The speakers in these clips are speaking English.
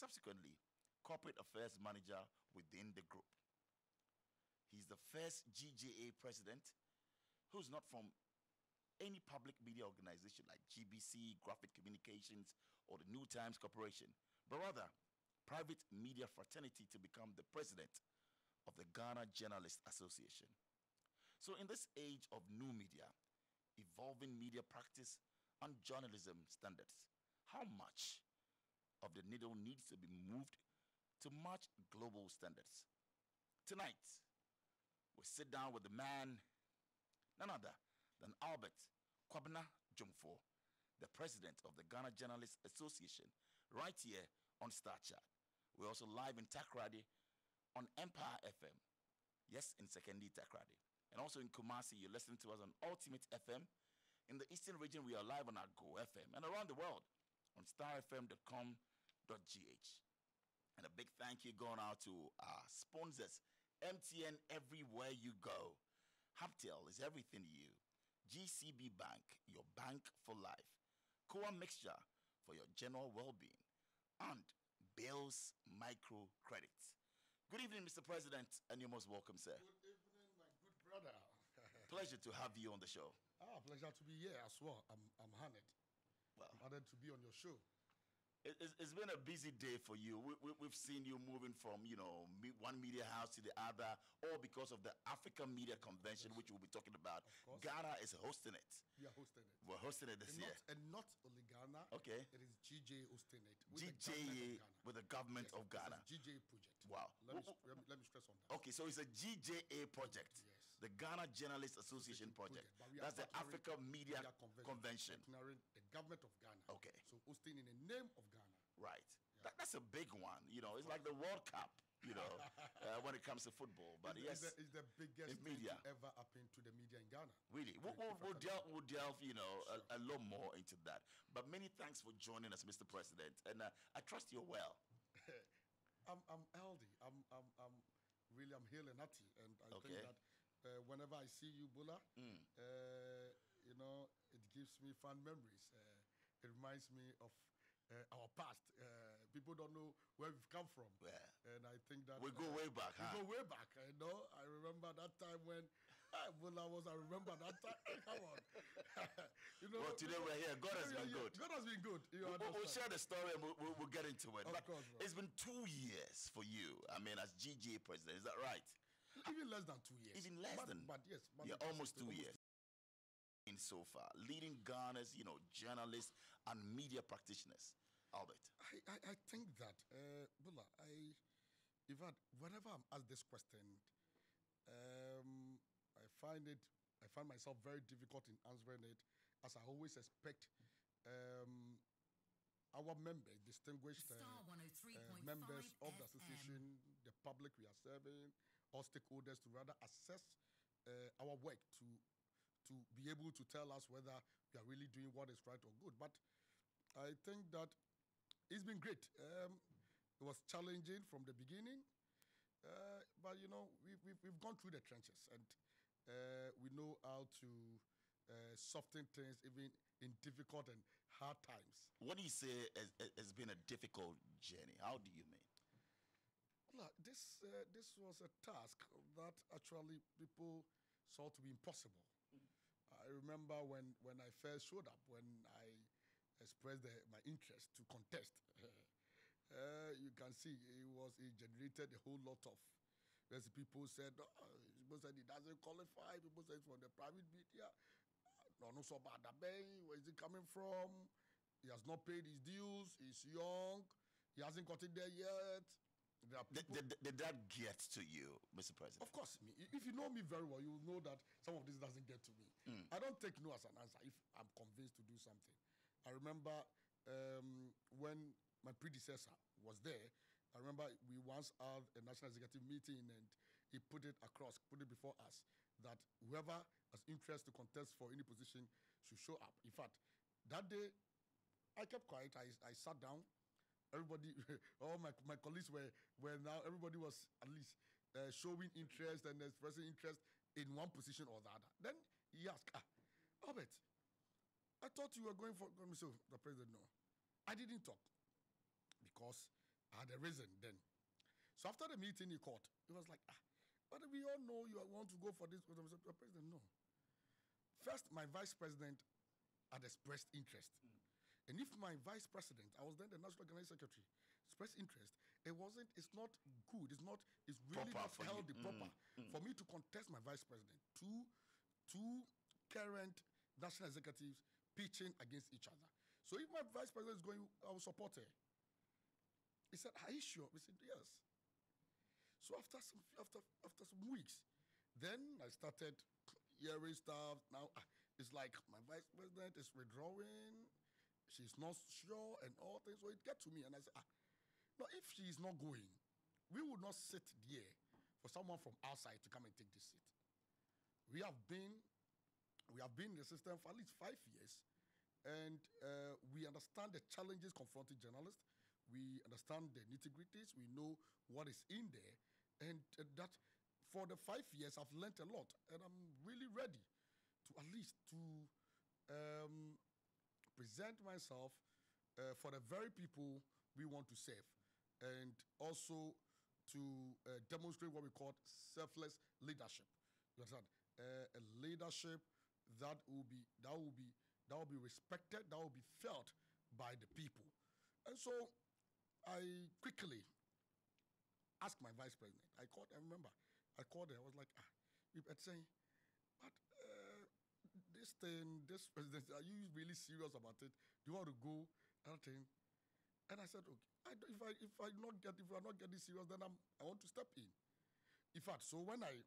subsequently corporate affairs manager within the group. He's the first GJA president who's not from any public media organization like GBC, Graphic Communications, or the New Times Corporation, but rather private media fraternity to become the president of the Ghana Journalists Association. So in this age of new media, evolving media practice and journalism standards, how much of the needle needs to be moved to match global standards? Tonight, we sit down with the man, none other than Albert Dwumfour, the president of the Ghana Journalists Association, right here on Starr. We're also live in Takoradi on Empire FM. Yes, in Sekondi Takoradi. And also in Kumasi, you're listening to us on Ultimate FM. In the Eastern region, we are live on our Go FM. And around the world on starfm.com.gh. And a big thank you going out to our sponsors, MTN everywhere you go. Haptel is everything to you. GCB Bank, your bank for life. Coa Mixture for your general well-being. And Bales Microcredits. Good evening, Mr. President, and you're most welcome, sir. Good evening, my good brother. Pleasure to have you on the show. Pleasure to be here as well. I'm honored. Well, I'm honored to be on your show. It's been a busy day for you. We've seen you moving from, one media house to the other, all because of the African Media Convention, which we'll be talking about. Ghana is hosting it. We are hosting it. We're hosting it this year. And not only Ghana. Okay. It is GJA hosting it. GJA with the government of Ghana. It's a GJA project. Wow. Let me stress on that. Okay, so it's a GJA project. Yes. The Ghana Journalists Association project. That's the African Media Convention. The government of Ghana. Okay. So hosting in the name of Ghana. Right. Yeah. That's a big one. It's like the World Cup, when it comes to football. But it's yes, it's the biggest thing to ever happen to the media in Ghana. Really. We'll delve, sure. a lot more into that. But many thanks for joining us, Mr. President. And I trust you're well. I'm healthy. I'm hale and hearty. And I think that whenever I see you, Bola, it gives me fun memories. It reminds me of our past. People don't know where we've come from. Yeah. And I think that we go way back. We go way back. I remember that time when I remember that time. Come on. Well, today we're here. God has been good. God has been good. We'll share the story and we'll get into it. Of course, it's been 2 years for you. I mean, as GJA president. Is that right? Even less than 2 years. Even less than. But yes. Yeah, almost 2 years. So far, leading Ghana's, journalists and media practitioners. Albert. I think that, Bola, whenever I'm asked this question, I find myself very difficult in answering it, as I always expect our members, distinguished members of the association, the public we are serving, all stakeholders to rather assess our work to be able to tell us whether we are really doing what is right or good. But I think that it's been great. It was challenging from the beginning, but we've gone through the trenches, and we know how to soften things even in difficult and hard times. What do you say has been a difficult journey? How do you mean? Well, this was a task that actually people saw to be impossible. I remember when I first showed up, when I expressed my interest to contest. You can see it generated a whole lot of. As people said he doesn't qualify. People said from the private media, no so bad. Where is he coming from? He has not paid his dues. He's young. He hasn't got it there yet. Did that get to you, Mr. President? Of course, if you know me very well, you will know that some of this doesn't get to me. I don't take no as an answer if I'm convinced to do something. I remember when my predecessor was there, I remember we once had a national executive meeting, and he put it before us that whoever has interest to contest for any position should show up. In fact, that day, I kept quiet. I sat down. Everybody, all my colleagues were now, everybody was at least showing interest and expressing interest in one position or the other. Then he asked, Albert, I thought you were going for, the president, no. I didn't talk because I had arisen then. So after the meeting in court, it was like, but we all know you want to go for this. The president, no. First, my vice president had expressed interest. And if my vice president, I was then the national organizing secretary, expressed interest, it's not good. It's really not healthy, proper for me to contest my vice president. Two current national executives pitching against each other. So if my vice president is going, I will support her. He said, are you sure? We said, yes. So after some weeks, then I started hearing stuff. Now it's like my vice president is withdrawing. She's not sure and all things. So it got to me and I said, no, if she is not going, we would not sit there for someone from outside to come and take this seat. We have been in the system for at least 5 years, and we understand the challenges confronting journalists. We understand the nitty-gritties. We know what is in there, and that for the 5 years I've learned a lot, and I'm really ready to at least present myself for the very people we want to serve, and also to demonstrate what we call selfless leadership. You understand? A leadership that will be respected, that will be felt by the people. And so I quickly asked my vice president. I remember I called her. I was like, it's saying, but this president, are you really serious about it? Do you want to go? And I said, okay. If we are not getting serious, then I want to step in. In fact, so when I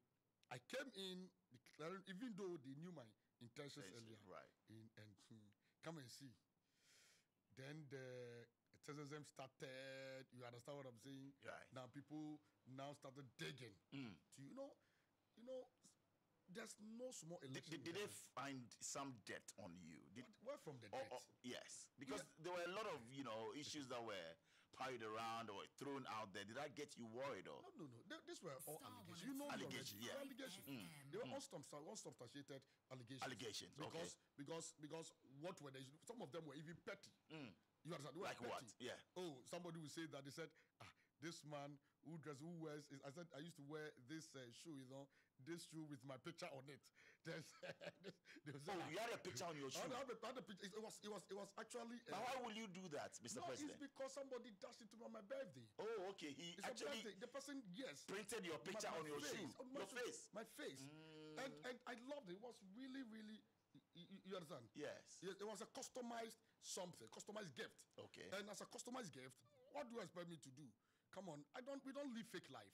came in declaring, even though they knew my intentions earlier, right? Come and see. Then the terrorism started. You understand what I'm saying? Right. Now people started digging. To, you know, there's no small election. Did they find some debt on you? Where from the debt? Yes, because there were a lot of issues that were piled around or thrown out there. Did that get you worried? Or no. These were all allegations. You know, allegations. Yeah, allegations. They were unsubstantiated allegations. Allegations. Because what were they? Some of them were even petty. You understand? Like petty. what? Yeah. Oh, somebody would say that they said, this man who wears. I said I used to wear this shoe. This shoe with my picture on it. You had a picture on your shoe. I had a picture. It was actually. But why will you do that, Mr. President? It's because somebody dashed it to me on my birthday. Oh, okay. He it's actually the person, yes, printed your picture on your shoe. Your face. My face. And I loved it. It was really, really. You understand? Yes. It was a customized something, customized gift. Okay. And as a customized gift, what do you expect me to do? Come on, we don't live fake life.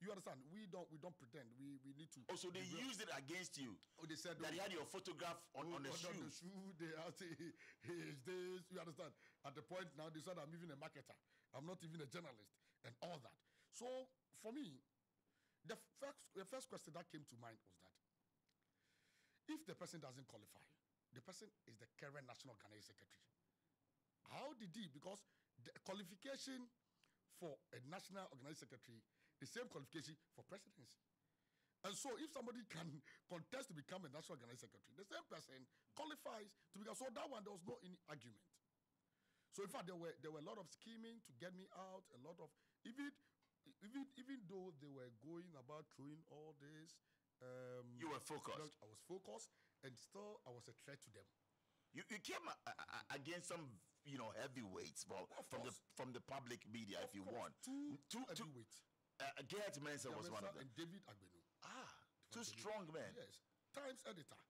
You understand? We don't pretend. We need to. Oh, so they used it against you. Oh, they said that he had your photograph on the shoe. On the shoe, they asked, is this? You understand? At the point now, they said I'm even a marketer. I'm not even a journalist and all that. So for me, the first question that came to mind was that if the person doesn't qualify, the person is the current national organizing secretary. How did he? Because the qualification for a national organizing secretary, the same qualification for presidency. And so if somebody can contest to become a national organizing secretary, the same person qualifies to become. So that one, there was no any argument. So in fact, there were a lot of scheming to get me out, a lot of, even though they were going about throwing all this. You were focused. I was focused, and still I was a threat to them. You came against some heavyweights from the public media, if you want. Two heavyweights. Gert Mensa was one of them. And David Agbenu. Two strong men. Yes. Times editor.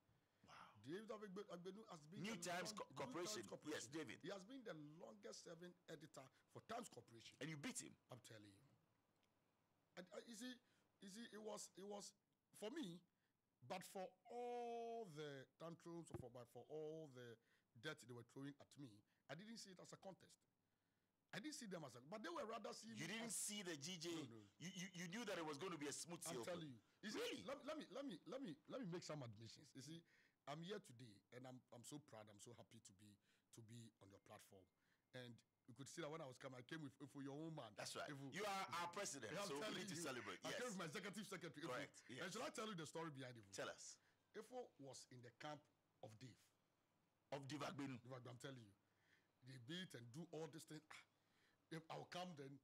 Wow. David Agbenu has been New Times Corporation. Yes, David. He has been the longest serving editor for Times Corporation. And you beat him. I'm telling you. And you see, it was for me, but for all the tantrums, for all the debt they were throwing at me, I didn't see it as a contest. I didn't see them as but they were rather seeing. You didn't see the GJA. No. You knew that it was going to be a smooth sail. I'm telling you. Really? Let me make some admissions. You see, I'm here today, and I'm so proud. I'm so happy to be on your platform. And you could see that when I was coming, I came with for your own man. That's right. You are our president, so we need to celebrate. I came with my executive secretary. Correct. Yes. And shall I tell you the story behind it? Tell us. Ifo was in the camp of Dave. Of Dave Agbenu. I'm telling you. They beat and do all this thing. If I'll come then,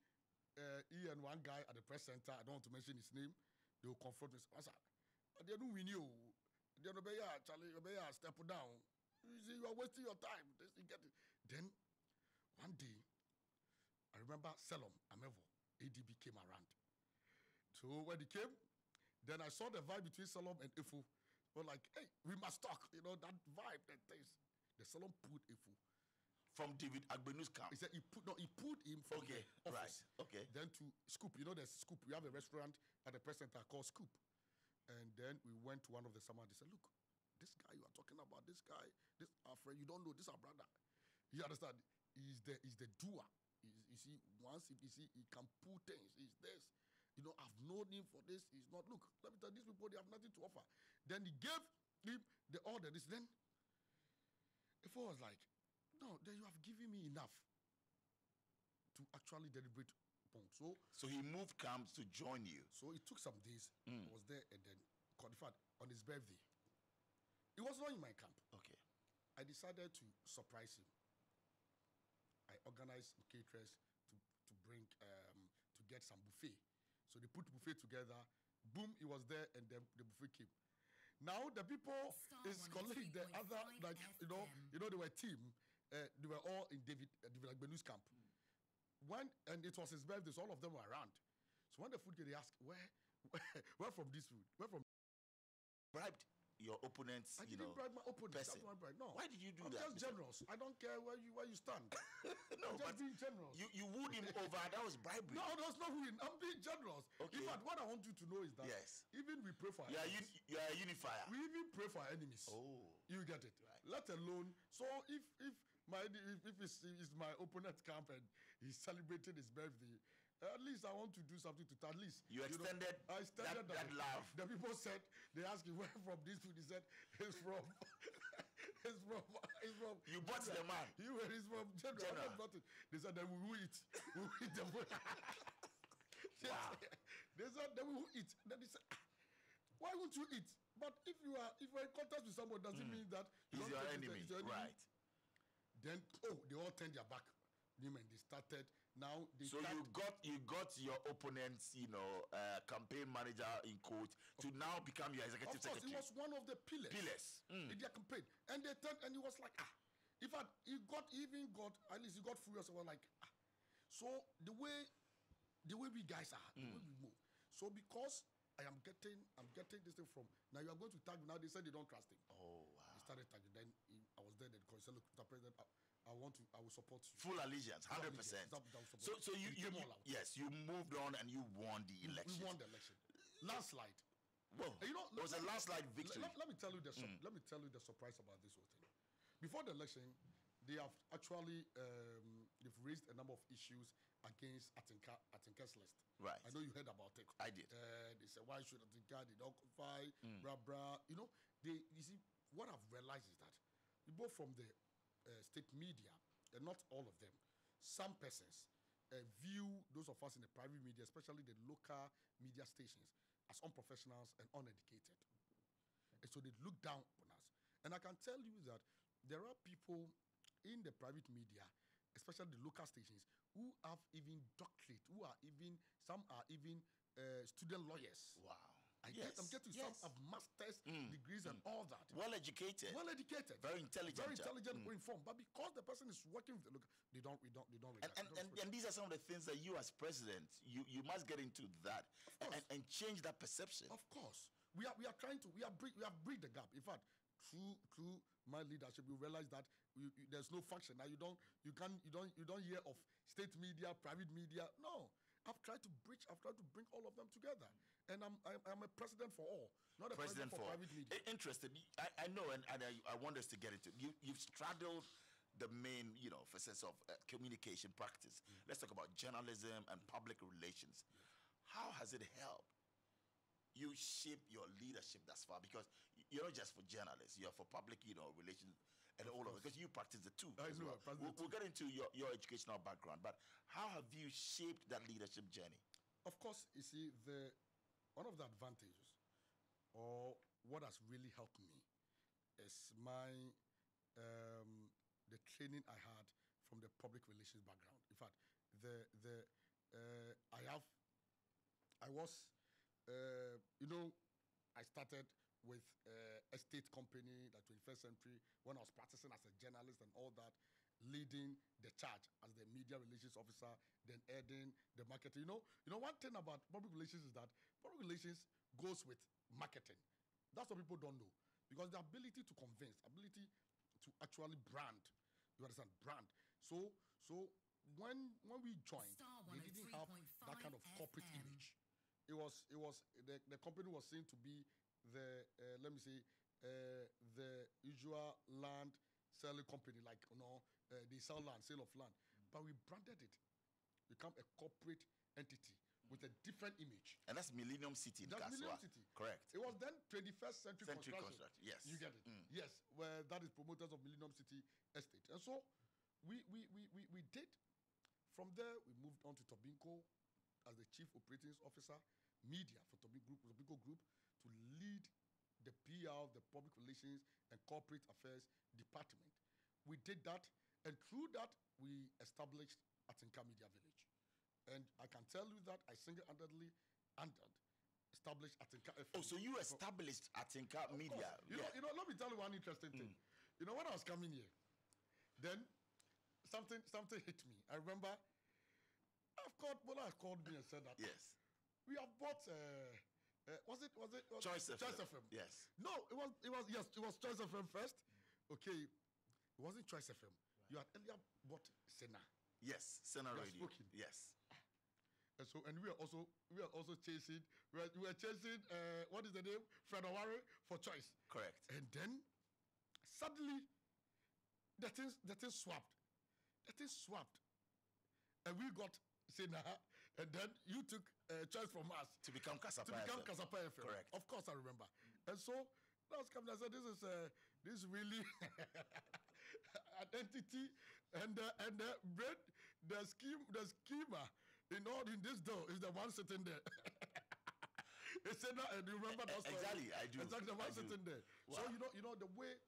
he and one guy at the press center, I don't want to mention his name, they will confront me. I said, they don't win you. They don't Charlie, step down. You see, you are wasting your time. You get it. Then, one day, I remember Selom Amevo, ADB came around. So when he came, then I saw the vibe between Selom and Ifu. But like, hey, we must talk. You know, that vibe, that things. The Selom pulled Ifu. From David Agbenu's camp. He said he pulled him from the office. Right. Okay. Then to Scoop. You know, there's Scoop. We have a restaurant at the press center called Scoop. And then we went to one of the summer. They said, look, this guy you are talking about, this guy, this our friend, you don't know, this our brother. You understand? He's the doer. You see, once he can pull things. He's this. You know, I've known him for this. He's not. Look, let me tell you, these people, they have nothing to offer. Then he gave him the order. Then if I was like, no, then you have given me enough to actually deliberate upon. So he moved camps to join you. So it took some days. I was there, and then qualified on his birthday. He was not in my camp. Okay. I decided to surprise him. I organized some caterers to bring to get some buffet. So they put buffet together. Boom, he was there, and then the buffet came. Now the people, his colleague, the other, like you know, they were team. They were all in David Agbenu's camp. And it was his birthday, so all of them were around. So when the food came, they asked, where from this food? Where from? Bribed your opponents. I didn't bribe my opponents. No. Why did you do I'm that? I'm just generous. I don't care where you stand. No, I'm just being generous. You wooed him over. That was bribery. No, that's not wooing. I'm being generous. Okay. In fact, what I want you to know is that even we pray for our enemies. You are a unifier. We even pray for our enemies. Oh. You get it. Right. Let alone. So if it's my opponent's camp and he's celebrating his birthday, at least I want to do something to at least I extended that love. The people said, they asked him where from this food. He said it's from You bought the man. He's from General. They said then we will eat. We will eat the food. Wow. They said then we will eat. Then they said, why won't you eat? But if you are in contact with someone, doesn't mean that he's your enemy. Right. Then they all turned their back. And they started. Now you got your opponent's campaign manager in court to now become your executive secretary. He was one of the pillars in their campaign, and they turned, and he was like In fact, he got furious. He was like So the way we guys are, the way we move. So because I'm getting this thing from now, you are going to tag me now. They said they don't trust him. Oh wow! He started tagging. Then I was there. Then he said, "Look, Mr. President, I will support you." Full allegiance, 100%. So you moved on and you won the election. We won the election. Landslide. Well, it was a landslide victory. Let me tell you the surprise about this whole thing. Before the election, they have actually they've raised a number of issues against Atinka's list. Right. I know you heard about it. I did. They said, why should Atinka? They don't fight. Blah. You see, what I've realized is that both from the state media, and not all of them, some persons view those of us in the private media, especially the local media stations, as unprofessionals and uneducated. And so they look down on us. And I can tell you that there are people in the private media, especially the local stations, who have even doctorate, some are even student lawyers. Wow. I'm getting some have master's degrees and all that. Well educated. Very intelligent. Informed. But because the person is working with the local, they don't and these are some of the things that you as president, you must get into that and change that perception. Of course. We have bridged the gap. In fact, through my leadership, you realize that there's no function. Now you don't hear of state media, private media. No. I've tried to bring all of them together. And I'm a president for all, not a president for private media. Interested. I know, and I want us to get into it. You've straddled the main, facets of communication practice. Let's talk about journalism and public relations. How has it helped you shape your leadership thus far? Because you're not just for journalists, you're for public, relations and all of it, because you practice the two. We'll get into your educational background, but how have you shaped that leadership journey? Of course, you see, one of the advantages, or what has really helped me, is the training I had from the public relations background. In fact, I was, I started with a state company, the 21st century, when I was practicing as a journalist and all that, leading the charge as the media relations officer, then heading the marketing. One thing about public relations is that public relations goes with marketing. That's what people don't know. Because the ability to convince, ability to actually brand, you understand, brand. So when we joined, we didn't have that kind of corporate image. It was the company was seen to be the the usual land selling company, like they sell land, sale of land, but we branded it, become a corporate entity with a different image. And that's Millennium City in Kaswa. Millennium City. Correct. It was then 21st century construction. Yes. You get it? Yes, where that is promoters of Millennium City Estate. And so we did. From there, we moved on to Tobinco as the chief operating officer, media for Tobinco Group, to lead the PR, the public relations and corporate affairs department. We did that, and through that, we established Atinka Media Village. And I can tell you that I single-handedly established Atinka FM. Oh, so you established Atinka Media. Let me tell you one interesting thing. When I was coming here, then something hit me. I remember Bola called me and said that we have bought was it Choice FM? Yes. No, it was Choice FM first. Okay, it wasn't Choice FM. Right. You had earlier bought Sena. Yes, Sena Radio. Spoken. Yes. And we were also chasing. We were chasing. What is the name? Fred Oware for Choice. Correct. And then suddenly, the thing swapped. And we got Sena, and then you took Choice from us to become Kasapa FM. Correct. Of course, I remember. And so I was coming. I said, "This is really identity and the schema in this door is the one sitting there." It's Sena, and you remember that story? Exactly, I do. Exactly, the one sitting there. Wow. So the way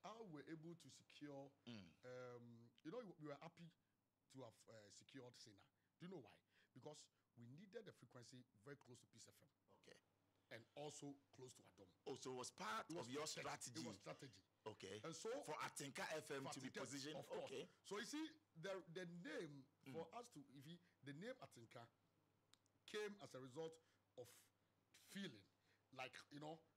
how we're able to secure, we were happy to have secured Sena. Do you know why? Because we needed the frequency very close to Peace FM. Okay. And also close to Adom. Oh, so it was part of your strategy. It was strategy. Okay. And so for Atinka FM to be positioned. Of course. Okay. So you see, the name for us to, the name Atinka came as a result of feeling, like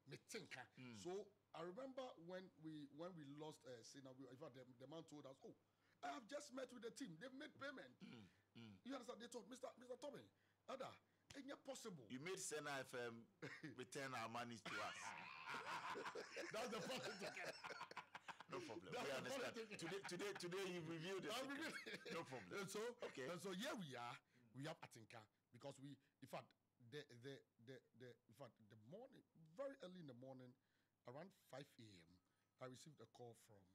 metinka. So I remember when we lost Sena, in fact the man told us, "Oh, I have just met with the team. They've made payment." You understand? They told Mr. Tommy, Ada, ain't it possible? You made Sena FM return our money to us. That's the problem. No problem. We understand. Today you reviewed it. No problem. And so here we are. We have Atinka because in fact the morning, very early in the morning, around 5 a.m., I received a call from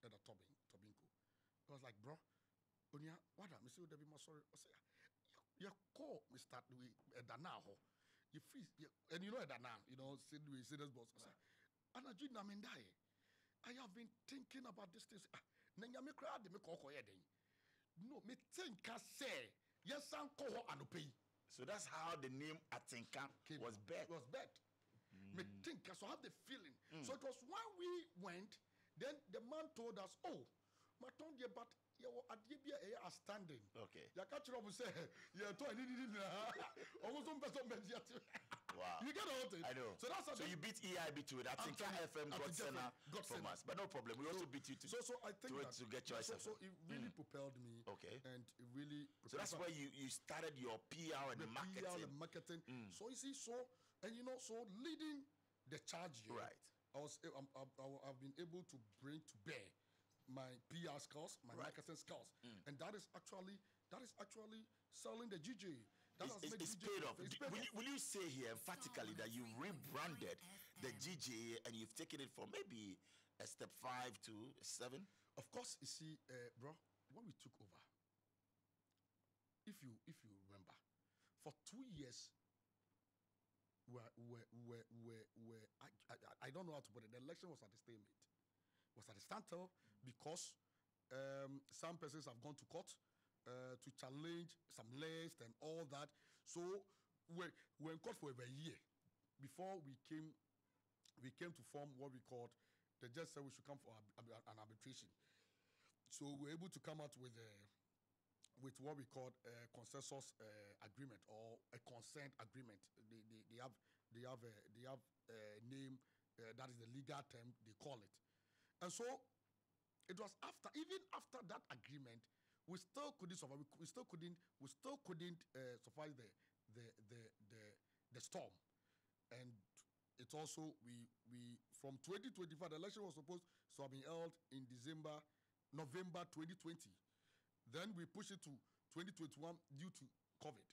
Eda Tobinco. I was like, "Bro, Onya, what am I saying? Debbie, sorry." I say, "You call Mr. Eda now. You freeze, and Eda now. See this boss." I say, "Anaji Namindai, I have been thinking about this thing. Nanyame crowd me call No, me think I say yes, I'm call Anope." So that's how the name Atinka was bet. Me think so. I have the feeling. So it was when we went, then the man told us, "Oh, my tongue but you are standing." Okay. You catch up and say, "Yeah, to I need almost one person." Wow. You get the whole thing. I know. So you beat EIB to it. Atinka FM got Sena from us, but no problem. We also beat you to. So I think to get Choice FM. So it really propelled me. Okay. And it really. So that's where you started your PR and marketing. PR and marketing. So you see, so leading the charge here. Right. I've been able to bring to bear my PR skills, my marketing skills, and that is actually selling the GJA. It's paid off. Will you say here emphatically that you rebranded the GJA and you've taken it from maybe a step 5 to 7? Of course, you see, bro, when we took over, if you remember, for 2 years, I don't know how to put it. The election was at the stalemate. Was at the standstill because some persons have gone to court to challenge some lists and all that. So we're in court for a year before we came to form what we called. The judge said we should come for an arbitration. So we're able to come out with what we call a consensus agreement or a consent agreement. They have a name that is the legal term they call it. And so it was even after that agreement, we still couldn't survive. We still couldn't survive the storm. And it's also we from 2025, the election was supposed to have been held in November 2020. Then we pushed it to 2021 due to COVID.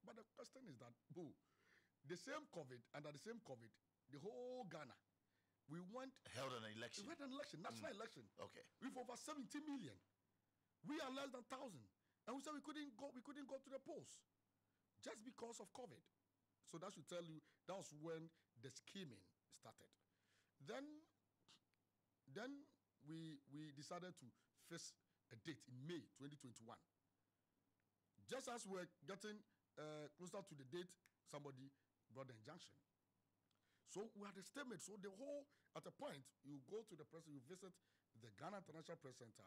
But the question is that, the same COVID, under the same COVID, the whole Ghana, we held an election. We had an election, national election. Okay. With over 70 million. We are less than 1,000. And we said we couldn't go to the polls just because of COVID. So that should tell you that was when the scheming started. Then we decided to fix a date in May 2021. Just as we're getting closer to the date, somebody brought the injunction. So we had a statement. So at a point, you go to the press, you visit the Ghana International Press Center,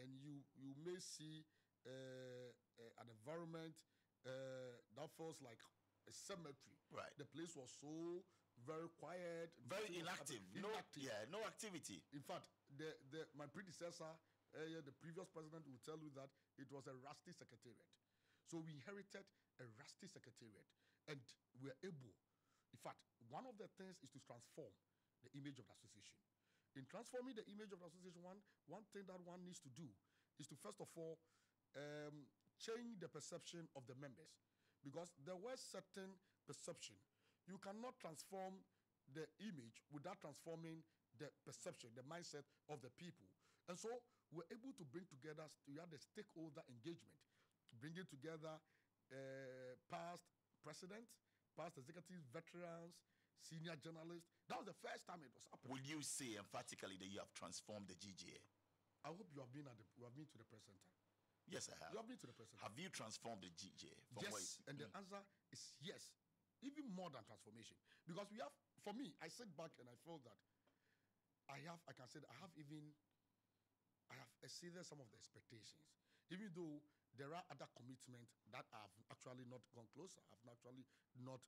and you may see an environment that feels like a cemetery. Right. The place was so very quiet, very inactive. No activity. In fact, my predecessor, the previous president, will tell you that it was a rusty secretariat. So we inherited a rusty secretariat, and we were able. In fact, one of the things is to transform the image of the association. In transforming the image of the association, one thing that one needs to do is to first of all change the perception of the members. Because there were certain perception. You cannot transform the image without transforming the perception, the mindset of the people. And so we're able to bring together, we had a stakeholder engagement, bringing together past presidents, past executives, veterans, senior journalists. That was the first time it was happening. Will you say emphatically that you have transformed the GJA? I hope you have been to the press center. Yes, I have. You have been to the press center. Have you transformed the GJA? Yes, and the answer is yes. Even more than transformation. Because for me, I sit back and I feel that I have exceeded some of the expectations. Even though there are other commitments that have actually not gone closer, have actually not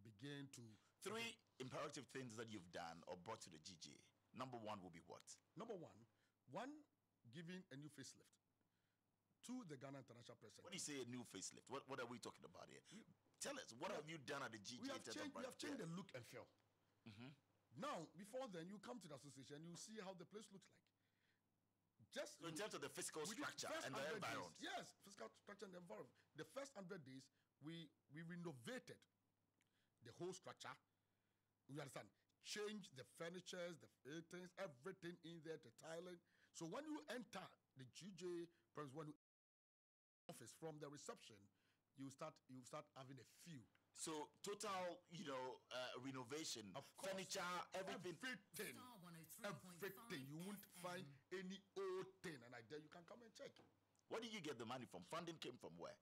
begun to... Three imperative things that you've done or brought to the GJA. Number one will be what? Number one, giving a new facelift to the Ghana International Press Center. When you say a new facelift, what are we talking about here? Tell us, what have you done at the GJA? We have changed the look and feel. Mm-hmm. Now, before then, you come to the association, you see how the place looks like. So in terms of the physical structure and the environment. Yes, physical structure and the environment. The first 100 days, we renovated the whole structure. You understand? Changed the furnitures, the things, everything in there, the tiling. So when you enter the GJA, when you office from the reception, you start having a feel. So total, renovation, of furniture, everything. Everything. You won't find any old thing, and you can come and check. Where did you get the money from? Funding came from where?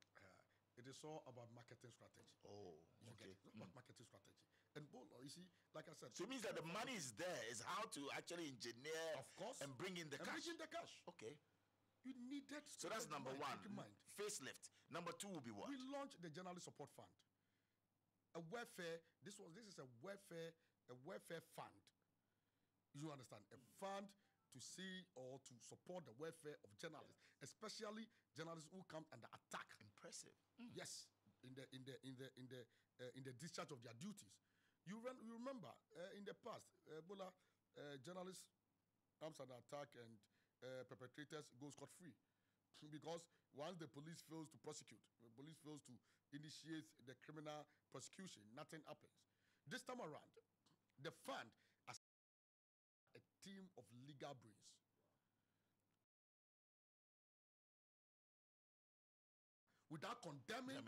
It is all about marketing strategy. Oh, okay. About marketing strategy. And Bola, you see, like I said. So it means that the money is there. It's how to actually engineer, of course, and bring in the cash. Bring in the cash. Okay. You needed. So that's number one. Facelift. Number two will be what? We launched the Journalist Support Fund. A welfare. This is a welfare fund. You understand? A fund to see or to support the welfare of journalists, especially journalists who come under attack. Impressive. Yes, in the discharge of their duties. You remember in the past, Bola, journalists comes under attack and perpetrators go scot-free. Because once the police fails to prosecute, the police fails to initiate the criminal prosecution, nothing happens. This time around, the fund has a team of legal brains. Without condemning.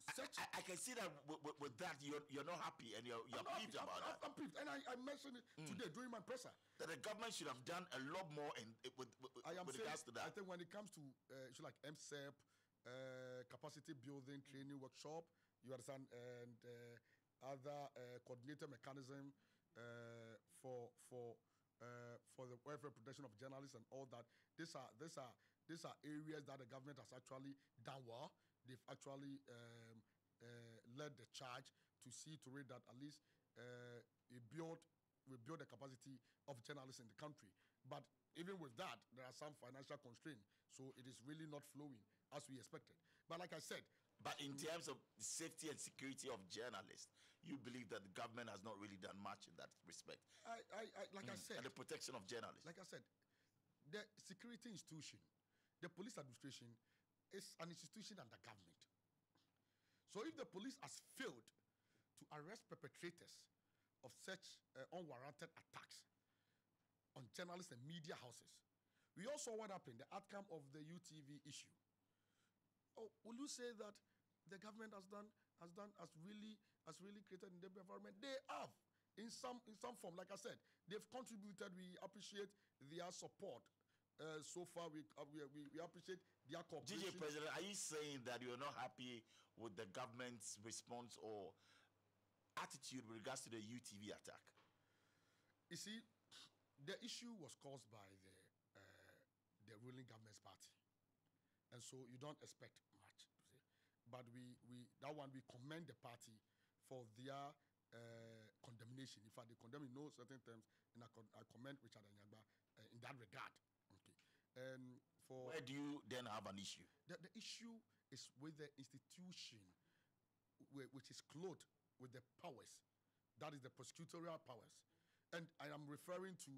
I can see that with that you're not happy and you're peeved about that. I'm peeved, and I mentioned it today during my presser. That the government should have done a lot more with regards to that. I think when it comes to like MSEP, capacity building, training workshop, You understand? And other coordinated mechanism for the welfare protection of journalists and all that. These are areas that the government has actually done well. They've actually led the charge to see to it that at least we build the capacity of journalists in the country. But even with that, there are some financial constraints, so it is really not flowing as we expected. But like I said, but in terms of safety and security of journalists, you believe that the government has not really done much in that respect. I said, and the protection of journalists. Like I said, the security institution, the police administration, is an institution under government. So if the police has failed to arrest perpetrators of such unwarranted attacks on journalists and media houses, we also what happened, the outcome of the UTV issue. Oh, will you say that the government has really created an environment? They have, in some form. Like I said, they've contributed. We appreciate their support. So far, we appreciate their cooperation. GJ President, are you saying that you're not happy with the government's response or attitude with regards to the UTV attack? You see, the issue was caused by the ruling government's party, and so you don't expect much. But we commend the party for their condemnation. In fact, they condemn in no certain terms, and I commend Richard Anyagba in that regard. Okay. Where do you then have an issue? The issue is with the institution, which is clothed with the powers. That is the prosecutorial powers. And I am referring to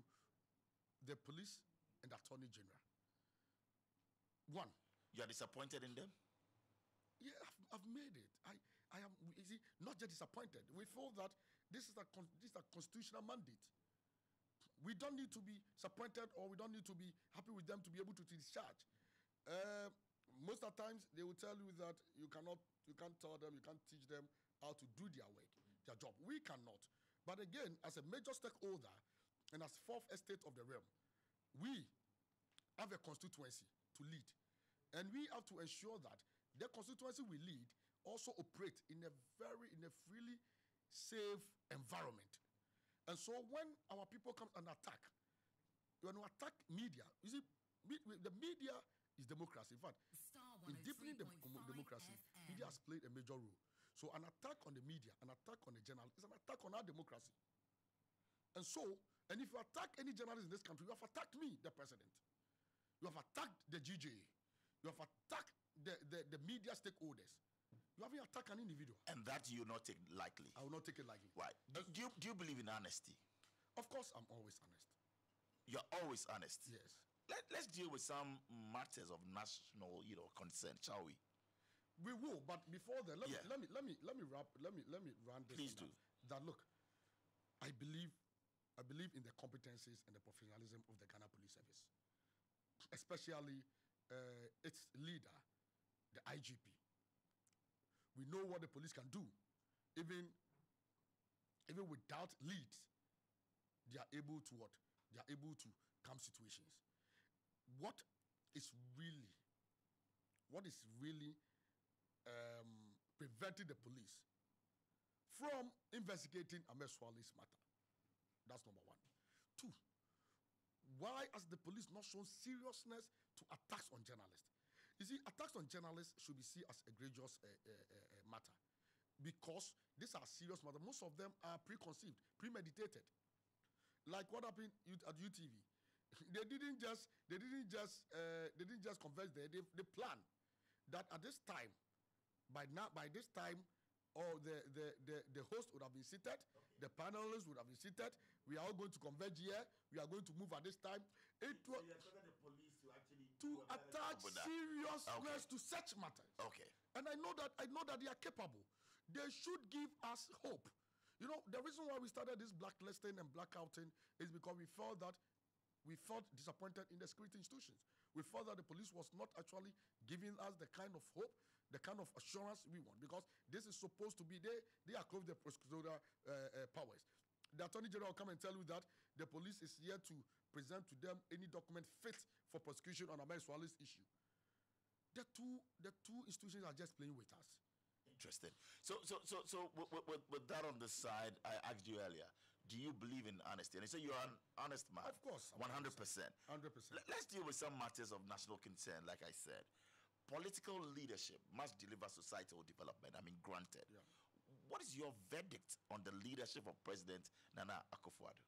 the police and the attorney general. One. You are disappointed in them? Yeah, I've made it. I am, you see, not just disappointed. We feel that this is a constitutional mandate. We don't need to be disappointed, or we don't need to be happy with them to be able to discharge. Most of the times, they will tell you that you can't tell them, you can't teach them how to do their work, their job. We cannot. But again, as a major stakeholder and as fourth estate of the realm, we have a constituency to lead. And we have to ensure that the constituency we lead also operate in a freely safe environment. And so when our people come and attack, when we attack media, you see, the media is democracy. In fact, in deepening democracy, media has played a major role. So an attack on the media, an attack on the journalist is an attack on our democracy. And if you attack any journalist in this country, you have attacked me, the president. You have attacked the GJA. You have attacked the media stakeholders. You haven't attacked an individual. And that you will not take lightly. I will not take it lightly. Why? Do you believe in honesty? Of course, I'm always honest. You're always honest? Yes. Let's deal with some matters of national, concern, shall we? We will, but before that, let me run this. Please do. That look, I believe in the competencies and the professionalism of the Ghana Police Service, especially its leader, the IGP. We know what the police can do. Even without leads, they are able to what? They are able to calm situations. What is really preventing the police from investigating Ahmed Swale's matter? That's number one. Two, why has the police not shown seriousness to attacks on journalists? You see, attacks on journalists should be seen as a egregious matter, because these are serious matters. Most of them are preconceived, premeditated. Like what happened at UTV. They didn't just converse there. They planned that at this time, by this time, the host would have been seated, the panelists would have been seated. We are all going to converge here. We are going to move at this time. It was the police to actually attach seriousness to such matters. Okay. And I know that they are capable. They should give us hope. You know, the reason why we started this blacklisting and blackouting is because we felt disappointed in the security institutions. We felt that the police was not actually giving us the kind of hope, the kind of assurance we want, because this is supposed to be, they are close to the prosecutorial powers. The Attorney General will come and tell you that the police is here to present to them any document fit for prosecution on Ahmed Swale's issue. The two institutions are just playing with us. Interesting. So with that on the side, I asked you earlier, do you believe in honesty? And you say you're an honest man. Of course. 100%. 100%. Let's deal with some matters of national concern, like I said. Political leadership must deliver societal development. I mean, granted. Yeah. What is your verdict on the leadership of President Nana Akufo-Addo?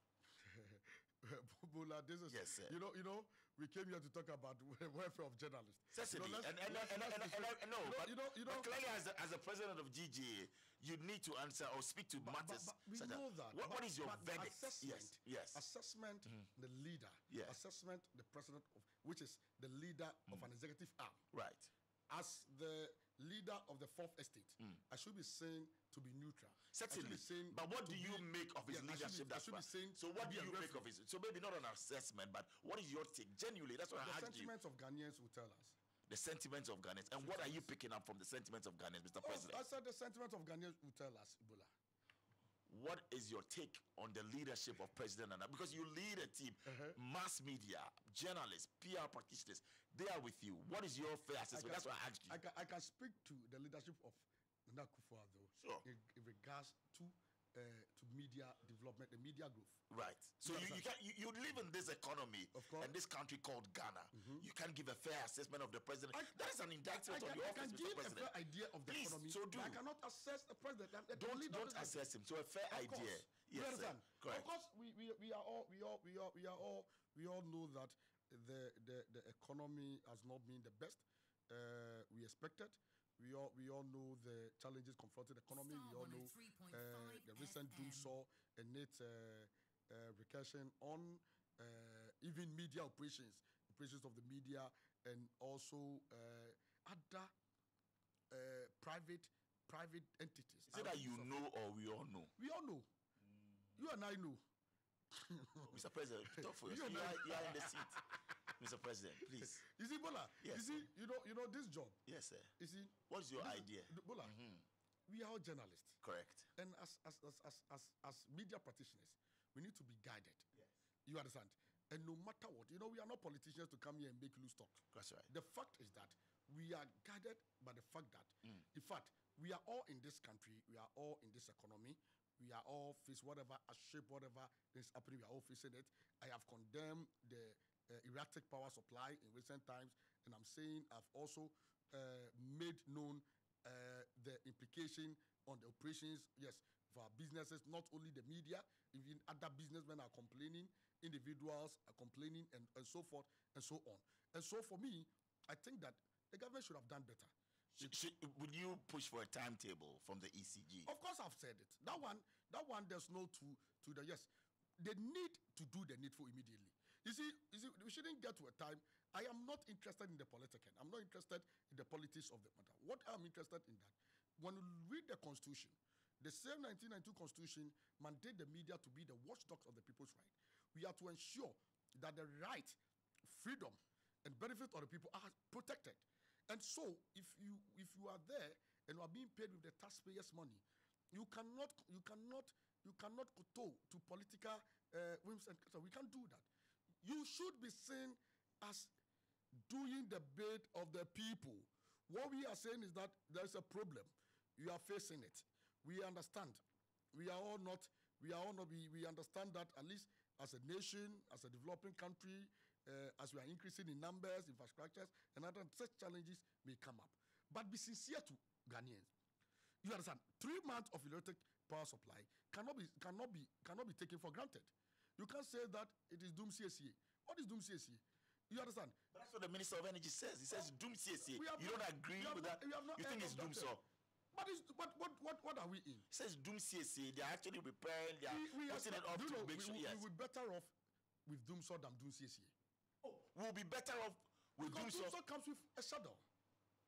Bola, this is, Yes, sir. you know, we came here to talk about welfare of journalists. Certainly, You know, but clearly, as a president of GJA, you need to answer or speak to matters. But we know that. What is your verdict? Assessment, Yes. Assessment, the leader. Yeah. Assessment, the president, which is the leader of an executive arm. Right. As the leader of the fourth estate, I should be saying to be neutral. Certainly. Saying But what do you make of his leadership? I should be saying so what do you make referee. of his? So maybe not an assessment, but what is your take? Genuinely, that's what I The asked you. sentiments of Ghanaians will tell us. The sentiments of Ghanaians. And what are you picking up from the sentiments of Ghanaians, Mr. President? I said the sentiments of Ghanaians will tell us, Bola. What is your take on the leadership of President Nana? Because you lead a team, mass media, journalists, PR practitioners, they are with you. What is your fair assessment? That's what I asked you. I can speak to the leadership of Nana Akufo-Addo Sure. in regards to media development, the media growth. Right. So you live in this economy Of course. and this country called Ghana. You can give a fair assessment of the president. That is an indictment on your I can office, give Mr. a President. fair idea of the Please, economy. so do. But I cannot assess the president. Don't assess him. So a fair Of idea. course. You Yes, sir. understand? Correct. Of course, we all know that the economy has not been the best we expected. We all know the challenges confronting the economy. We all know the recent Dumsor and its recursion on even media operations of the media, and also other private entities. Is it that you know or we all know? We all know. You and I know. Mr. President, talk for yourself. You are in the seat. Mr. President, please. You see, Bola. Yes, You see, you know this job. Yes, sir. You see, What's your idea? Bola? We are all journalists, Correct. and as media practitioners, we need to be guided. Yes. You understand? And no matter what, we are not politicians to come here and make loose talk. That's right. The fact is that we are guided by the fact that, in fact, we are all in this country, we are all in this economy, we are all face whatever shape, whatever is happening, we are all facing it. I have condemned the erratic power supply in recent times, and I'm saying I've also made known the implication on the operations, yes, for our businesses, not only the media, even other businessmen are complaining, individuals are complaining, and so forth and so on. And so for me, I think that the government should have done better. Would you push for a timetable from the ECG? Of course, I've said it. That one, there's no to the yes. They need to do the needful immediately. You see, we shouldn't get to a time. I am not interested in the political. I'm not interested in the politics of the matter. What I'm interested in that, when you read the Constitution, the same 1992 Constitution mandate the media to be the watchdogs of the people's right. We are to ensure that the right, freedom, and benefit of the people are protected. And so, if you are there and you are being paid with the taxpayers' money, you cannot kowtow to political whims and we can't do that. You should be seen as doing the bid of the people. What we are saying is that there is a problem. You are facing it. We understand. We understand that at least as a nation, as a developing country, as we are increasing in numbers, infrastructures, and other such challenges may come up. But be sincere to Ghanaians. You understand? 3 months of electric power supply cannot be taken for granted. You can't say that it is Dumsor. What is Dumsor? You understand? But that's what the Minister of Energy says. He says Dumsor. You don't agree with that? You think it's Dumsor? What are we in? He says Dumsor. They're actually preparing. They're putting it up to make sure. Yes. We'll be better off with Dumsor than Dumsor. Oh, we'll be better off with Dumsor. Dumsor comes with a schedule,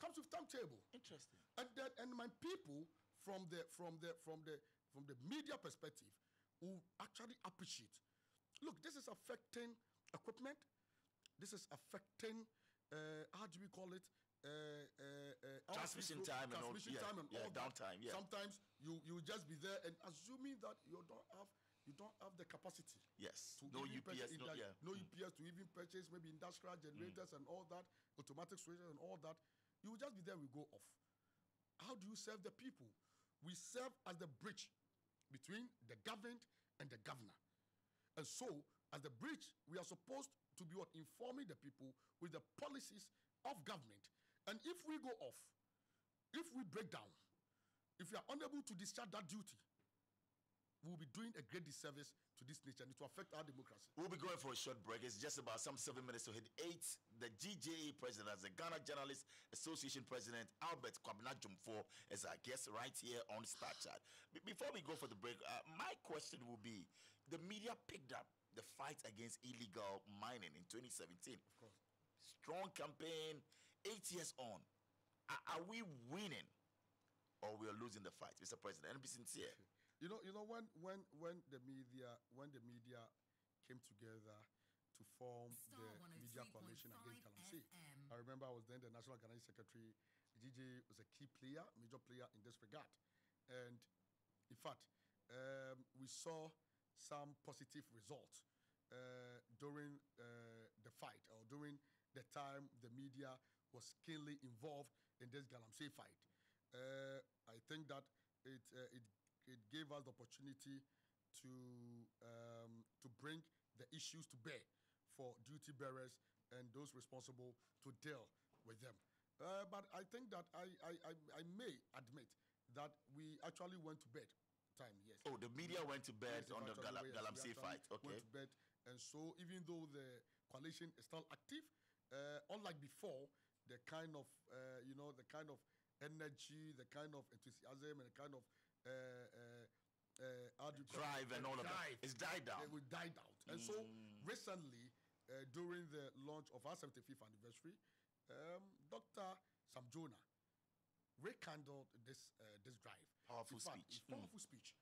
comes with timetable. Interesting. And my people from the media perspective will actually appreciate. Look, this is affecting equipment. This is affecting how do we call it? Transmission time and all. Downtime. Yeah. Sometimes you just be there and assuming that you don't have the capacity. Yes. To No even UPS. No UPS to even purchase maybe industrial generators and all that, automatic switches and all that. You will just be there. We go off. How do you serve the people? We serve as the bridge between the governed and the governor. And so, as the bridge, we are supposed to be what? Informing the people with the policies of government. And if we go off, if we break down, if we are unable to discharge that duty, we will be doing a great disservice to this nation. It will affect our democracy. We'll be going for a short break. It's just about some 7 minutes to hit 8. The GJA president, as the Ghana Journalists Association president, Albert Kwabena is our guest right here on Star Chat. Before we go for the break, my question will be, the media picked up the fight against illegal mining in 2017. Of course. Strong campaign, 8 years on. Are we winning or we are losing the fight, Mr. President? And be sincere. You know when the media came together to form the media coalition against Galamsey. I remember I was then the National Ghana Secretary. GJ was a key player, major player in this regard. And in fact, we saw some positive results during the fight, or during the time the media was keenly involved in this Galamsey fight. I think that it gave us the opportunity to bring the issues to bear for duty bearers and those responsible to deal with them. But I think that I may admit that we actually went to bed time, yes. Oh, the media went to bed Yes, on the Galamsey fight. Okay. Went to bed. And so even though the coalition is still active, unlike before, the kind of energy, the kind of enthusiasm, and the kind of drive and all of that, it's died down. It will die out. And so recently, during the launch of our 75th anniversary, Dr. Samjona rekindled this drive. Powerful In fact, speech. Powerful speech.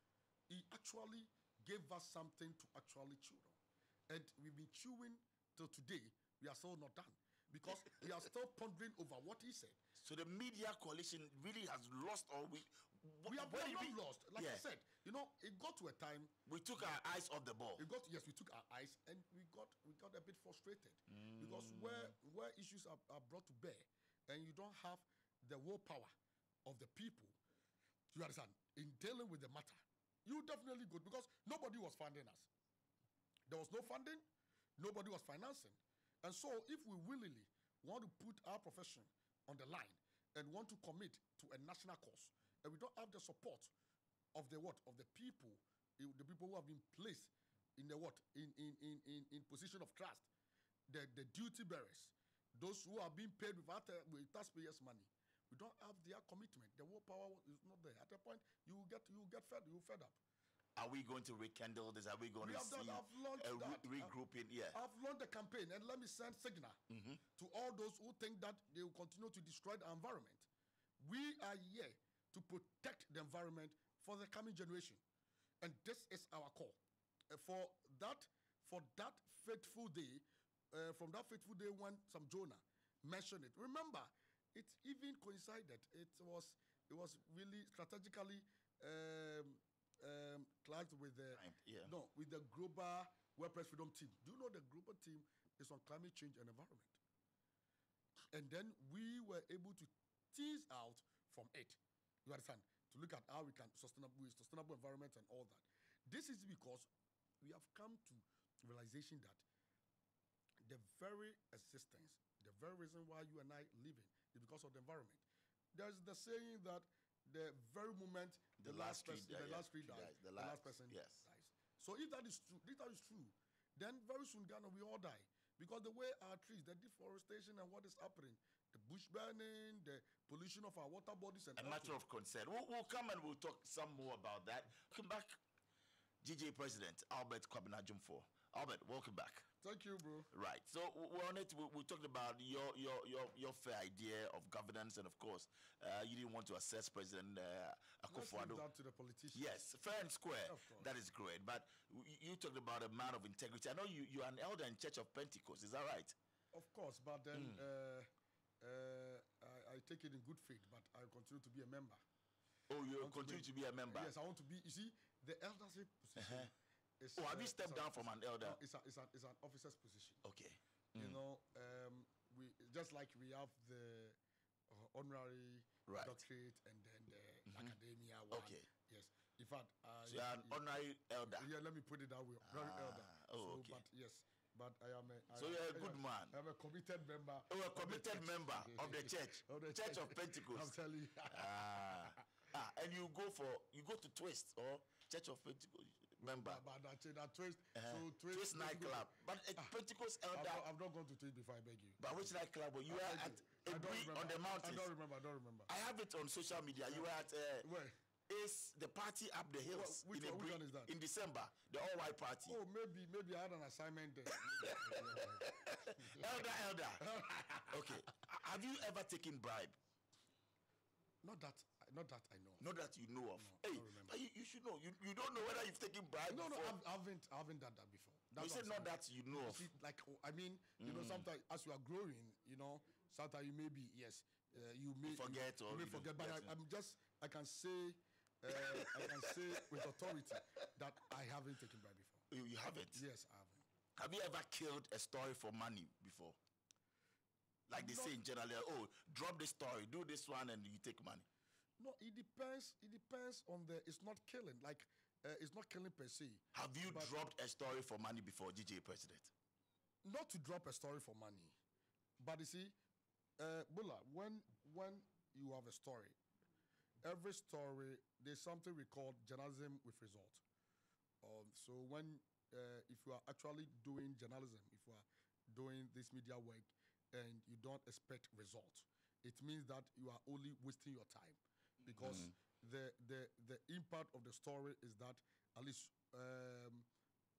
He actually gave us something to actually chew on. And we've been chewing till today. We are still not done, because we are still pondering over what he said. So the media coalition really has lost all we have not lost. Like I said, it got to a time we took our eyes off the ball. we took our eyes, and we got a bit frustrated, because where issues are brought to bear, and you don't have the willpower of the people, you understand, in dealing with the matter, you definitely good, because nobody was funding us. There was no funding, nobody was financing. And so if we willingly want to put our profession on the line and want to commit to a national cause, and we don't have the support of the people, the people who have been placed in in position of trust, the duty bearers, those who are being paid with taxpayers' money, we don't have their commitment. The willpower is not there. At a point, you get fed up. Are we going to rekindle this? Are we going to see I've launched that. regrouping? Yeah. I've launched the campaign, and let me send signal to all those who think that they will continue to destroy the environment. We are here to protect the environment for the coming generation, and this is our call. For that fateful day, from that fateful day when Samjona mentioned it. Remember, it even coincided. It was really strategically classed with the with the global World Press Freedom team. Do you know the global team is on climate change and environment? And then we were able to tease out from it. You understand? To look at how we can sustainable environment and all that. This is because we have come to realization that the very existence, the very reason why you and I live in is because of the environment. There's the saying that the very moment the last person dies. Yes. So if that is true, then very soon Ghana we all die, because the way our trees, the deforestation and what is happening, the bush burning, the pollution of our water bodies, and a matter of concern. We'll come and we'll talk some more about that. Welcome back, GJA President Albert Kwabena. Albert, welcome back. Thank you, bro. Right. So we're on it. We talked about your fair idea of governance, and of course, you didn't want to assess President Akufo-Addo. Let's leave that to the politicians. Yes, fair and square. Of course. That is great. But you talked about a man of integrity. I know you're an elder in Church of Pentecost. Is that right? Of course, but then I take it in good faith, but I continue to be a member. Oh, you continue to be a member? Yes, I want to be. You see, the eldership position. Have you stepped down from an elder? No, it's an officer's position. Okay. You know, we just like we have the honorary Right. doctorate, and then the academia one. Okay. Yes. In fact, So you're an honorary elder. yeah, let me put it that way. Very elder. Oh, So, okay. but yes, but I am a. So you're a good man. I'm a committed member. Oh, a committed member of the church. Church of Pentecost. I'm telling you. And you go to Twist or Church of Pentecost member. But that Twist. So Twist nightclub. But Pentecost elder. I've not gone to Twist before. I beg you. But which nightclub? You were at on the mountains. I don't remember. I have it on social media. You were at where? Is the party up the hills Which one is that? In December, the all-white party. Oh, maybe I had an assignment there. Elder. Okay. Have you ever taken bribe? Not that I know. Not that you know of. No, hey, I don't remember. you should know. You don't know whether you've taken bribe. No, before. I haven't done that before. You said not that you know of. See, like I mean, you know, sometimes as you are growing, you know, sometimes you may be you may forget you may forget. But I can say with authority that I haven't taken bribe before. You haven't? Yes, I haven't. Have you ever killed a story for money before? Like they say in general, drop the story, do this one, and you take money. No, it depends. It depends on it's not killing. Like it's not killing per se. Have you dropped a story for money before, GJA president? Not to drop a story for money, but you see, Bola, when you have a story, every story there's something we call journalism with result. So when if you are actually doing journalism, if you are doing this media work and you don't expect result, it means that you are only wasting your time, because the impact of the story is that at least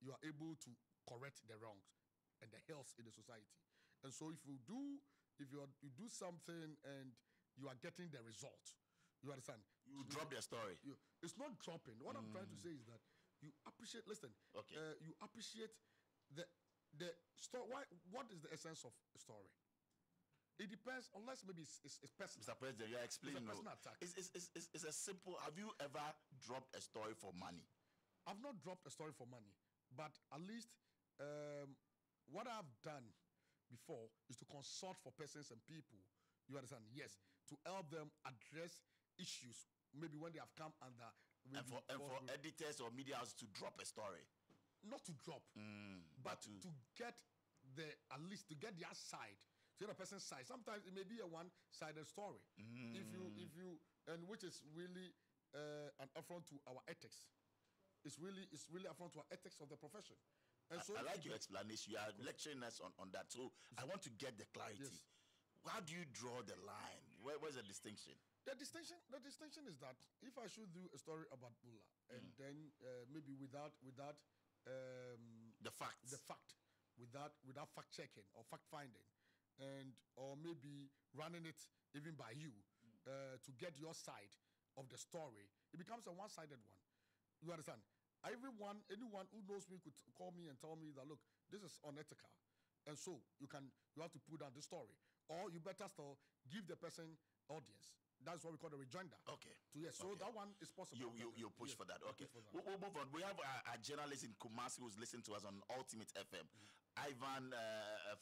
you are able to correct the wrongs and the ills in the society. And so if you do something and you are getting the result, you understand? You drop the story. It's not dropping. What I'm trying to say is that you appreciate. Listen. Okay. You appreciate the story. What is the essence of a story? It depends, unless maybe it's personal. Mr. President, you're explaining. It's a personal attack. It's a simple. Have you ever dropped a story for money? I've not dropped a story for money, but at least what I've done before is to consult for persons and people. You understand? Yes, to help them address issues maybe when they have come under. And for editors or media houses to drop a story. Not to drop, but to get at least to get their side, to get a person's side. Sometimes it may be a one-sided story. If you and which is really an affront to our ethics. It's really affront to our ethics of the profession. And so I like your explanation. You are lecturing us on that. So I want to get the clarity. Yes. How do you draw the line? Where's the distinction? The distinction is that if I should do a story about Bola and then maybe without the facts, without fact checking or fact finding, or maybe running it even by you to get your side of the story, it becomes a one-sided one. You understand? Anyone who knows me could call me and tell me that, look, this is unethical, and so you have to put down the story, or you better still give the person audience. That's what we call the rejoinder. Okay. So that one is possible. You push for that. Okay. We'll move on. We have a journalist in Kumasi who's listening to us on Ultimate FM. Ivan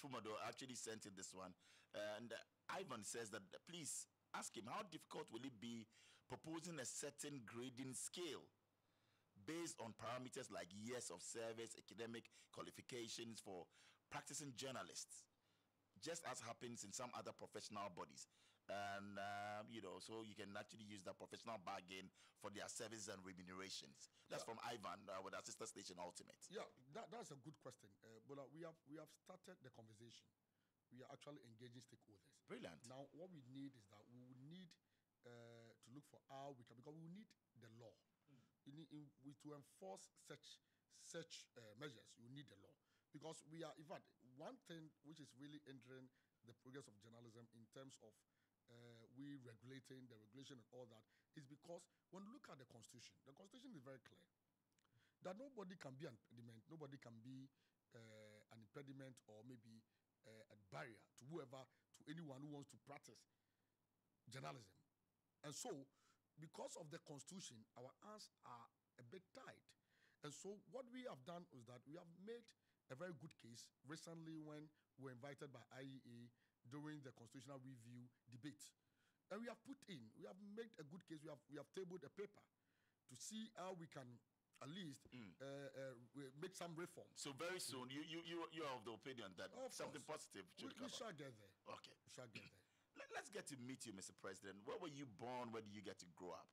Fumado actually sent in this one. And Ivan says that, please ask him, how difficult will it be proposing a certain grading scale based on parameters like years of service, academic qualifications for practicing journalists, just as happens in some other professional bodies? And so you can actually use that professional bargain for their services and remunerations. That's from Ivan with our sister station Ultimate. Yeah, that's a good question. But we have started the conversation. We are actually engaging stakeholders. Brilliant. Now, what we need is that we will need to look for how we can, because we need the law. To enforce such measures, you need the law. Because we are, in fact, one thing which is really hindering the progress of journalism in terms of we regulating the regulation and all that is because when you look at the Constitution is very clear that nobody can be an impediment, nobody can be an impediment or maybe a barrier to anyone who wants to practice journalism. And so, because of the Constitution, our hands are a bit tied. And so, what we have done is that we have made a very good case recently when we were invited by IEA during the constitutional review debate. And we have made a good case. We have tabled a paper to see how we can at least make some reforms. So very soon, you are of the opinion that something positive should come. We shall get there. Okay. We shall get there. Let's get to meet you, Mr. President. Where were you born? Where did you get to grow up?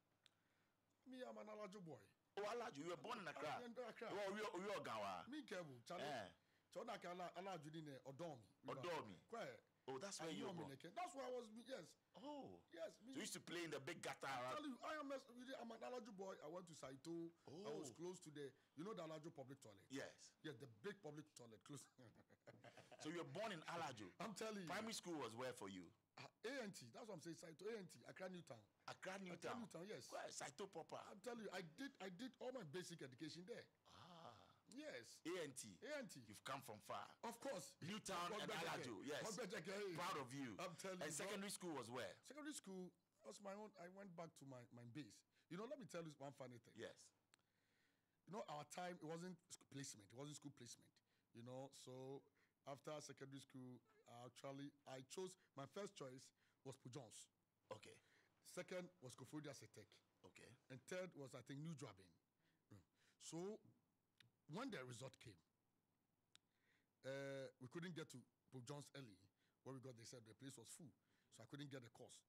Me, I'm an Alajo boy. Oh, Alajo, you were born in Accra. Oh, you are Gawa. Me, Kebu, Chana. Chana Alajo in Odomi. Odomi. Quiet. Oh, that's where you were born. That's where I was. Yes. Oh. Yes. So you used to play in the big gutter. I tell you, I'm an Alajo boy. I went to Saito. Oh. I was close to the Alajo public toilet. Yes. Yeah, the big public toilet close. So you were born in Alajo. I'm telling you. Primary school was where for you? ANT. That's what I'm saying. Saito ANT. Accra Newtown. Accra Newtown. Yes. Where? Saito proper. I'm telling you, I did all my basic education there. Yes. ANT. You've come from far. Of course. Newtown and Alajo. Yes. Proud of you. I'm telling you. And secondary school was where? Secondary school was my own. I went back to my base. Let me tell you one funny thing. Yes. Our time, it wasn't placement. It wasn't school placement. So after secondary school, actually, I chose, my first choice was Pujons. Okay. Second was Kofodia Setek. Okay. And third was, I think, New Drabin. So when the result came, we couldn't get to Pujons early. When we got, they said the place was full. So I couldn't get the course.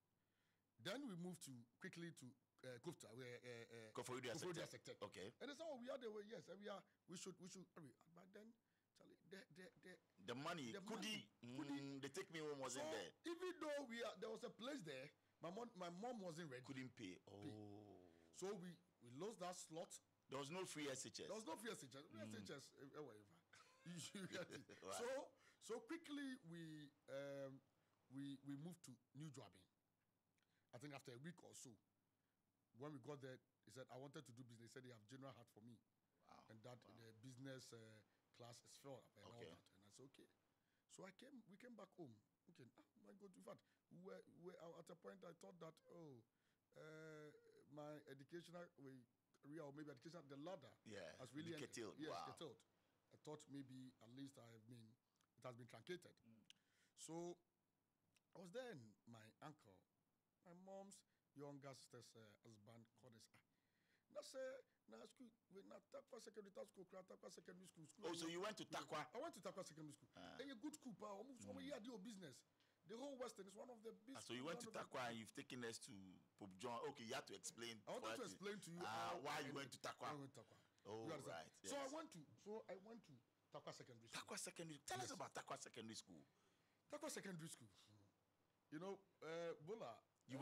Then we moved quickly to Kufta, where Kofodia Setek. Okay. And they said, we are there. Yes, and we should hurry. But then, Charlie, the money, the take me home wasn't there. Even though there was a place there, my mom wasn't ready. Couldn't pay. Oh. So we lost that slot. There was no free SHS. There was no free SHS. SHS, whatever. You get it. Wow. So quickly we moved to New Drabin. I think after a week or so, when we got there, he said, I wanted to do business. He said they have general heart for me. Wow. And that the business class is filled up and all that. And I said, okay. So we came back home. Okay, my God, in fact, at a point I thought that, my educational career, or maybe education, the ladder has really curtailed. Yes, wow. curtailed. I thought maybe at least it has been truncated. So I was there, and my uncle, my mom's younger sister's husband called us. School, secondary school. Oh, so you went to Takwa? I went to Takwa Secondary School. A good school, almost here do business. The whole Western is one of the business. So you went to Takwa and you've taken us to Pope John. Okay, you have to explain. I wanted to explain to you why you went to Takwa. I went to Takwa. Oh, right. Yes. So I went to Takwa Secondary School. Takwa Secondary. Tell us about Takwa Secondary School. Takwa Secondary School. Bola. You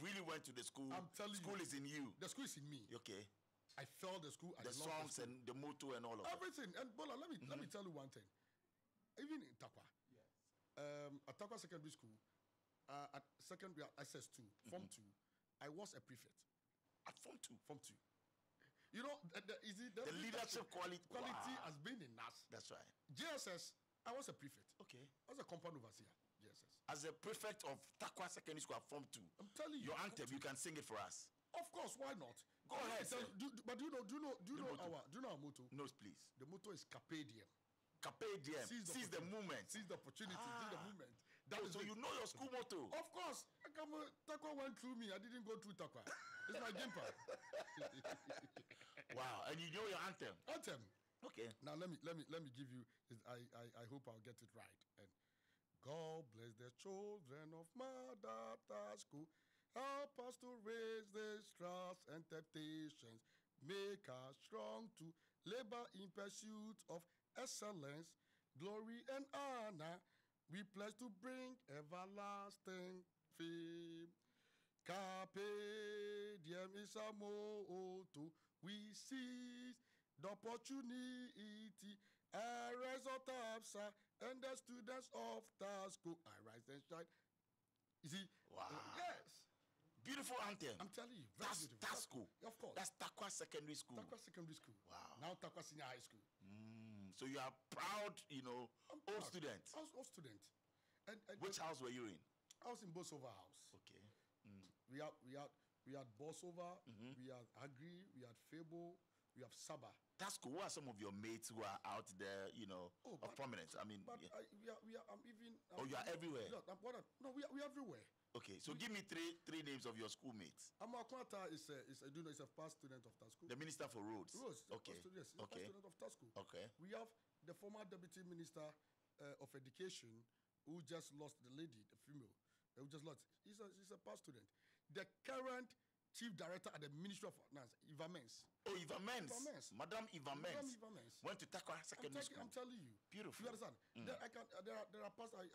really went to the school. I'm telling you. School is in you. The school is in me. Okay. I felt the school. The songs and the motto and all of everything. And Bola, let me tell you one thing. Even in Takwa, at Takwa Secondary School, at secondary SS2, Form 2, I was a prefect. At Form 2? Form 2. The leadership quality has been in us. That's right. JSS, I was a prefect. Okay. I was a compound overseer. JSS. As a prefect of Takwa Secondary School at Form 2. I'm telling you. Your anthem, you can sing it for us. Of course, why not? Go ahead. But do you know our motto? No, please. The motto is Carpe Diem. Carpe Diem. Seize the moment. Seize the opportunity. Seize the moment. So you know your school motto? Of course. Takwa went through me. I didn't go through Takwa. It's my gimper. Wow. And you know your anthem? Anthem. Okay. Now let me give you. I hope I'll get it right. And God bless the children of Madata School. Help us to raise the trust and temptations. Make us strong to labor in pursuit of excellence, glory, and honor. We pledge to bring everlasting fame. Carpe diem is our motto. We seize the opportunity. Arise or Tapsa and the students of Tasco. Arise and shine. You see? Wow. Yes. Beautiful anthem. I'm telling you. That's Tasco. Of course. That's Takwa Secondary School. Takwa Secondary School. Wow. Now Takwa Senior High School. So you are proud, old student. I was old student. And which house were you in? I was in Bosova House. Okay. We had Bosova, we had Agri, we had Fable, we have Saba. That's cool. Who are some of your mates who are out there, of prominence? I mean, but yeah. we are. I'm even. You are everywhere. No, we are everywhere. Okay, so give me three names of your schoolmates. Amakwata is a past student of TASCO. The Minister for Roads. Okay. Yes, he's a past student of TASCO. Okay. We have the former Deputy Minister of Education who just lost the lady, the female, who just lost. He's a past student. The current Chief Director at the Ministry of Finance, Eva Mens. Oh, Eva Mens. Madam Eva Mens. Went to Takwa Secondary School. I'm telling you. Beautiful. You understand? There are past. I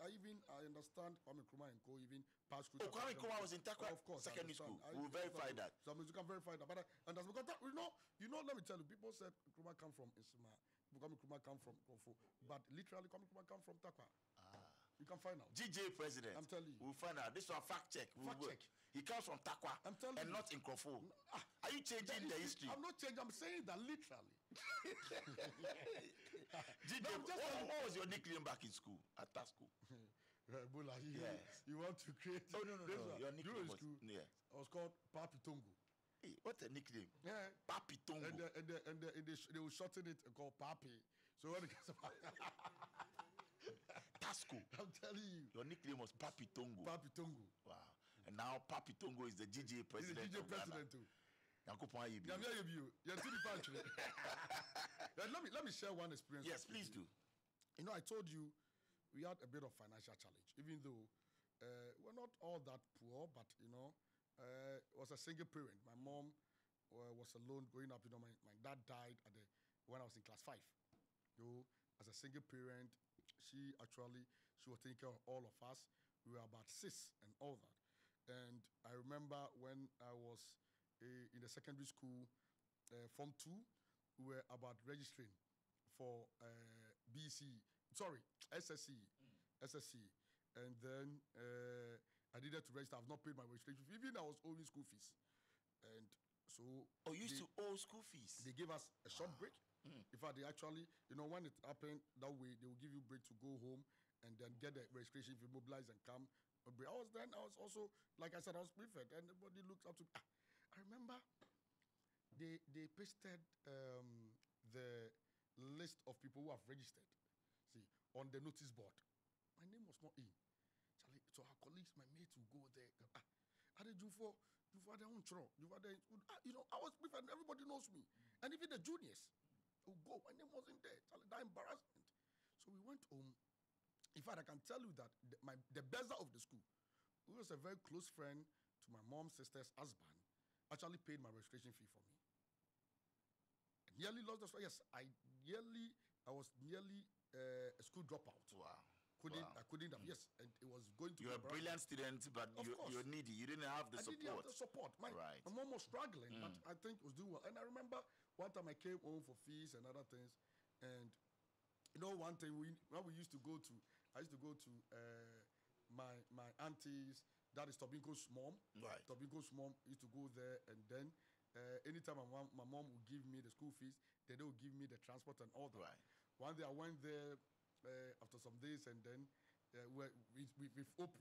understand Kwame Nkrumah and co even past school. Oh, Kwame Nkrumah was in Takwa Secondary School. We will verify that. So you can verify that. But and that's because let me tell you, people said Nkrumah come from Isma. Kwame Nkrumah come from Kofu, but literally Kwame Nkrumah come from Takwa. You can find out. GJA president. I'm telling you. We'll find out. This one fact check. Check. He comes from Takwa. I'm telling and you. not in Krofo. Are you changing the history? I'm not changing. I'm saying that literally. GJA, what was your nickname back in school? At that school? Bola, you want to create. Oh, no. Your nickname was. Yeah. I was called Papi Tongo. Hey, what a nickname. Yeah. Papi Tongo. And they will shorten it and call Papi. So when it gets about Tasco. I'm telling you. Your nickname was Papi Tongo. Papi Tongo. Wow. And now Papi Tongo is the GJA president. He's the GJA president too. Let me share one experience. Yes, please do. I told you we had a bit of financial challenge, even though we're not all that poor, but was a single parent. My mom was alone growing up. My dad died when I was in class 5. As a single parent, she was taking care of all of us. We were about 6 and all that. And I remember when I was in the secondary school, Form 2, we were about registering for SSC. And then I needed to register. I've not paid my registration fee. Even I was owing school fees. And so... Oh, you used to owe school fees? They gave us a short break. In fact, they actually, when it happened that way, they will give you a break to go home and then get the registration fee, mobilize and come. I was also, like I said, I was prefect, and everybody looked up to me. I remember they pasted the list of people who have registered, on the notice board. My name was not in. So our colleagues, my mates will go there. Albert Dwumfour, I was prefect, and everybody knows me. And even the juniors will go. My name wasn't there. That embarrassment. So we went home. In fact, I can tell you that the buzzer of the school, who was a very close friend to my mom's sister's husband, actually paid my registration fee for me. I nearly lost the school. Yes, I was nearly a school dropout. Wow. I couldn't have. Yes, and it was going to. You're a brilliant student, but you're needy. You didn't have the support. I didn't have the support. My mom was struggling, but I think it was doing well. And I remember one time I came home for fees and other things, and one thing when we used to go to. I used to go to my auntie's, that is Tobinko's mom. Right. Tobinko's mom used to go there, and then anytime my mom would give me the school fees, then they would give me the transport and all that. Right. One day I went there after some days, and then we've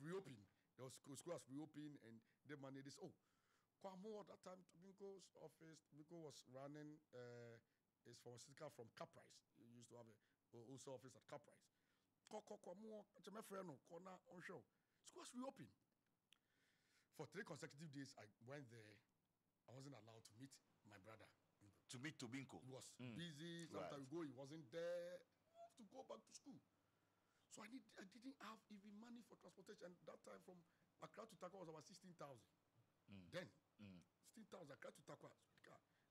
reopened. The school has reopened, and the money is Kwamo at that time. Tobinko's office. Tobinko was running his pharmaceutical from Caprice. He used to have also office at Caprice. School was reopened. For 3 consecutive days, I went there. I wasn't allowed to meet my brother. To meet Tobinko? He was busy. Sometimes we go, he wasn't there. I have to go back to school. So I didn't have even money for transportation. That time from Accra to Takwa was about 16,000. Then, 16,000 Accra to Takwa.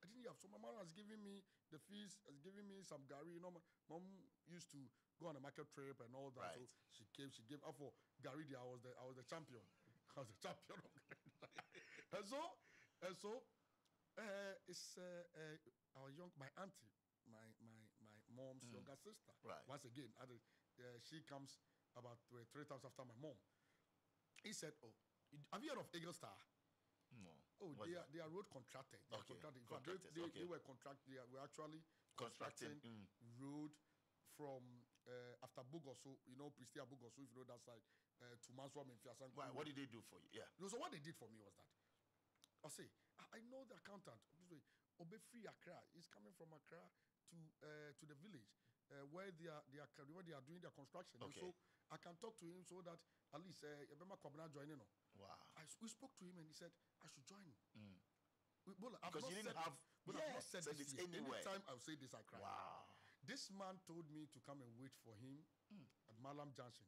I didn't have. So my mom was giving me the fees, was giving me some gari. Mom used to go on a market trip and all that. Right. So she gave up for gari. I was the champion. I was the champion of gari. and so it's my auntie, my mom's younger sister. Right. Once again, she comes about 3 times after my mom. He said, have you heard of Eagle Starr? No. They are road contracted. They were actually constructing road from after Bogoso, Pristia Bogoso, if you know that side, to Manswa Memphis. Why? What did they do for you? Yeah. So what they did for me was that I know the accountant. Obe free Accra. He's coming from Accra to the village where where they are doing their construction. Okay. And so I can talk to him so that at least Kwabena joining. Wow. We spoke to him and he said I should join. Because you didn't have. But I've not said this anywhere. Anytime I'll say this, I cry. Wow. This man told me to come and wait for him at Malam Junction.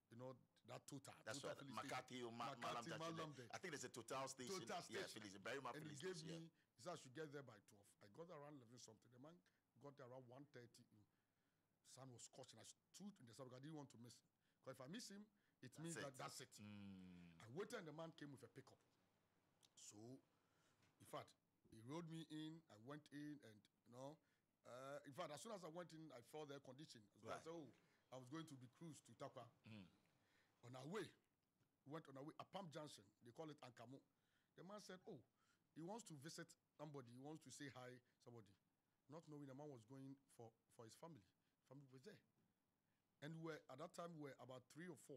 You know, that Total. That's right. McCarthy or Malam Junction. I think there's a Total station. Total station. Yeah, Phillies. Very much. And he gave me, he said I should get there by 12. I got there around 11 something. The man got there around 1:30. Sun was scorching. I stood in the sun because I didn't want to miss him. Because if I miss him, it means that's it. I waited and the man came with a pickup. So, in fact, he rode me in. I went in and, in fact, as soon as I went in, I felt their condition. So I said, I was going to be cruised to Takwa. On our way, we went on our way, Apam Junction. They call it Ankamo. The man said, he wants to visit somebody. He wants to say hi somebody. Not knowing the man was going for his family. Family was there. And at that time, we were about 3 or 4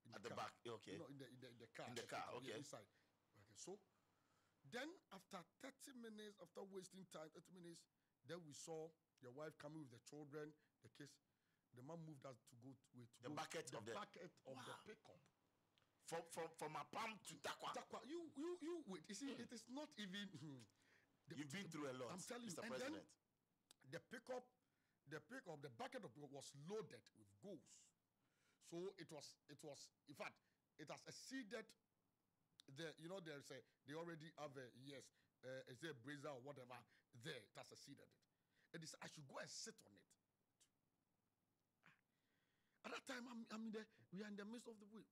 in the back. Okay. In the car. In the car, okay. Inside. Okay, so then after 30 minutes, after wasting time, 30 minutes, then we saw your wife coming with the children, the kids. The man moved us to go the bucket of the pickup. From a palm to Takwa. Takwa, you wait. You see, it is not even. You've been through a lot. I'm telling Mr. you. President. And then the bucket of pickup was loaded with goods. So it was. In fact, it has exceeded. They already have is there a brazier or whatever there. It has exceeded it. And I should go and sit on it. At that time, we are in the midst of the way.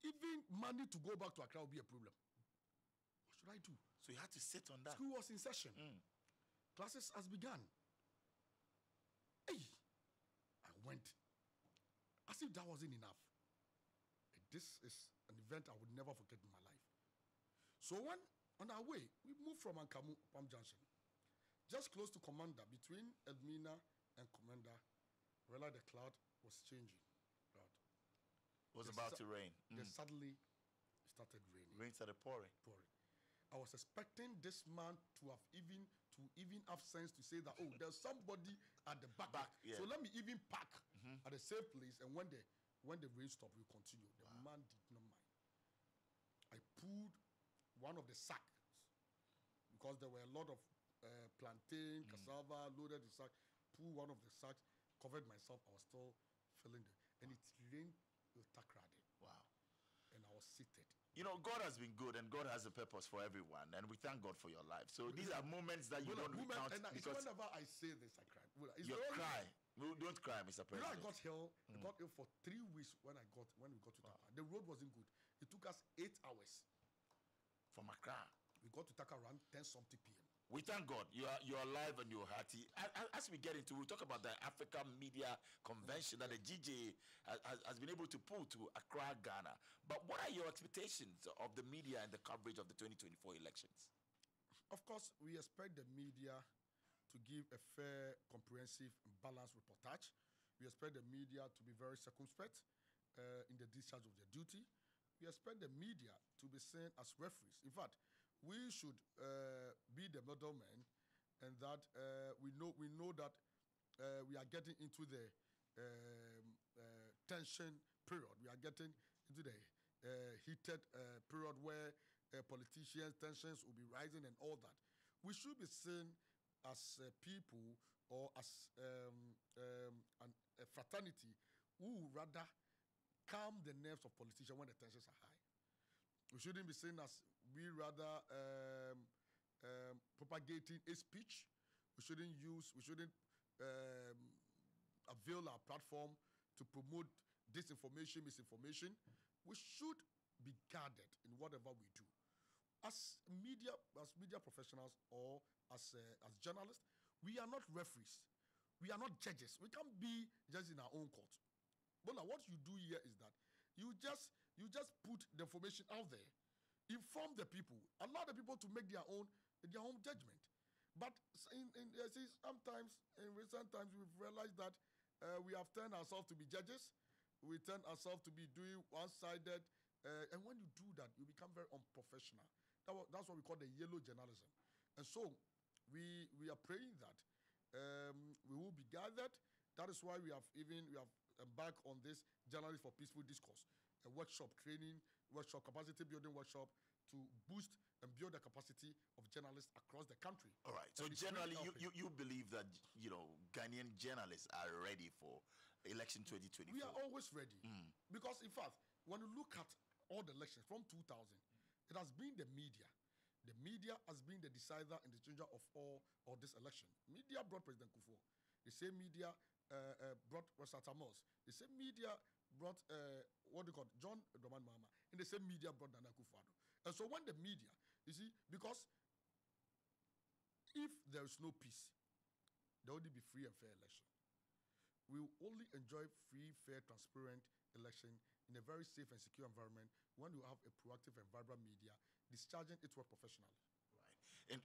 Even money to go back to Accra will be a problem. What should I do? So you had to sit on that. School was in session. Classes has begun. Hey, I went. As if that wasn't enough. This is an event I would never forget in my life. So when on our way, we moved from Ankamu, Palm Junction, just close to Commander, between Elmina and Commander, realized the cloud was changing. It was about to rain. Then suddenly it started raining. Rain started pouring. I was expecting this man to even have sense to say that there's somebody at the back. Yeah. So let me even park at a safe place, and when the rain stopped, we continue. The man did not mind. I pulled one of the sacks because there were a lot of plantain, cassava loaded in sack. Pulled one of the sacks, covered myself. I was still feeling it, and it rained with takrade. Wow. And I was seated. You know, God has been good, and God has a purpose for everyone, and we thank God for your life. So these are moments that you don't recount. And because whenever I say this, I cry. You cry. Don't cry, Mr. President. I got ill. I got ill for 3 weeks when we got to Taka. The road wasn't good. It took us 8 hours. From Accra. We got to Taka around 10-something p.m. We thank God you're alive and you're hearty. As we get into, we'll talk about the African Media Convention that the GJA has been able to pull to Accra, Ghana. But what are your expectations of the media and the coverage of the 2024 elections? Of course, we expect the media to give a fair, comprehensive, and balanced reportage. We expect the media to be very circumspect in the discharge of their duty. We expect the media to be seen as referees. In fact, we should be the middlemen, and that we know that we are getting into the tension period. We are getting into the heated period where politicians' tensions will be rising and all that. We should be seen as people or as a fraternity who rather calm the nerves of politicians when the tensions are high. We shouldn't be seen as we rather propagating a speech. We shouldn't avail our platform to promote disinformation, misinformation. We should be guarded in whatever we do. As media professionals or as journalists, we are not referees. We are not judges. We can't be judges in our own court. But what you do here is that you just put the information out there, inform the people, allow the people to make their own judgment. But sometimes in recent times we've realized that we have turned ourselves to be judges. We turn ourselves to be doing one-sided, and when you do that, you become very unprofessional. That's what we call the yellow journalism. And so we are praying that we will be gathered. That is why we have embarked on this Journalists for Peaceful Discourse, a workshop, training workshop, capacity building workshop to boost and build the capacity of journalists across the country. All right. So generally, you believe that Ghanaian journalists are ready for election 2024. We are always ready because, in fact, when you look at all the elections from 2000, it has been the media. The media has been the decider and the changer of all this election. Media brought President Kufuor. The same media brought Rosata Moss. The same media brought John Dramani Mahama. And the same media brought Nana Akufo-Addo. And so when the media, you see, because if there is no peace, there will be free and fair election. We will only enjoy free, fair, transparent election in a very safe and secure environment when you have a proactive and vibrant media discharging its work professionally.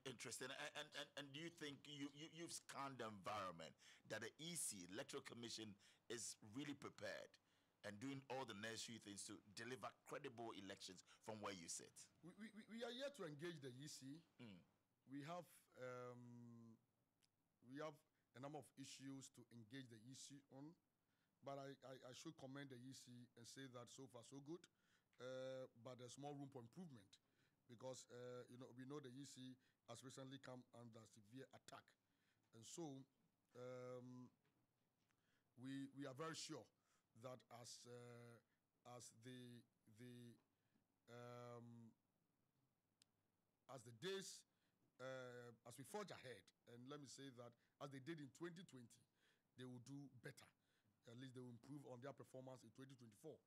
Interesting. And do you think you've scanned the environment that the EC, Electoral Commission, is really prepared and doing all the necessary things to deliver credible elections from where you sit? We are here to engage the EC. We have a number of issues to engage the EC on, but I should commend the EC and say that so far so good, but there's more room for improvement because we know the EC has recently come under severe attack, and so we are very sure that as the days as we forge ahead, and let me say that as they did in 2020, they will do better. At least they will improve on their performance in 2024.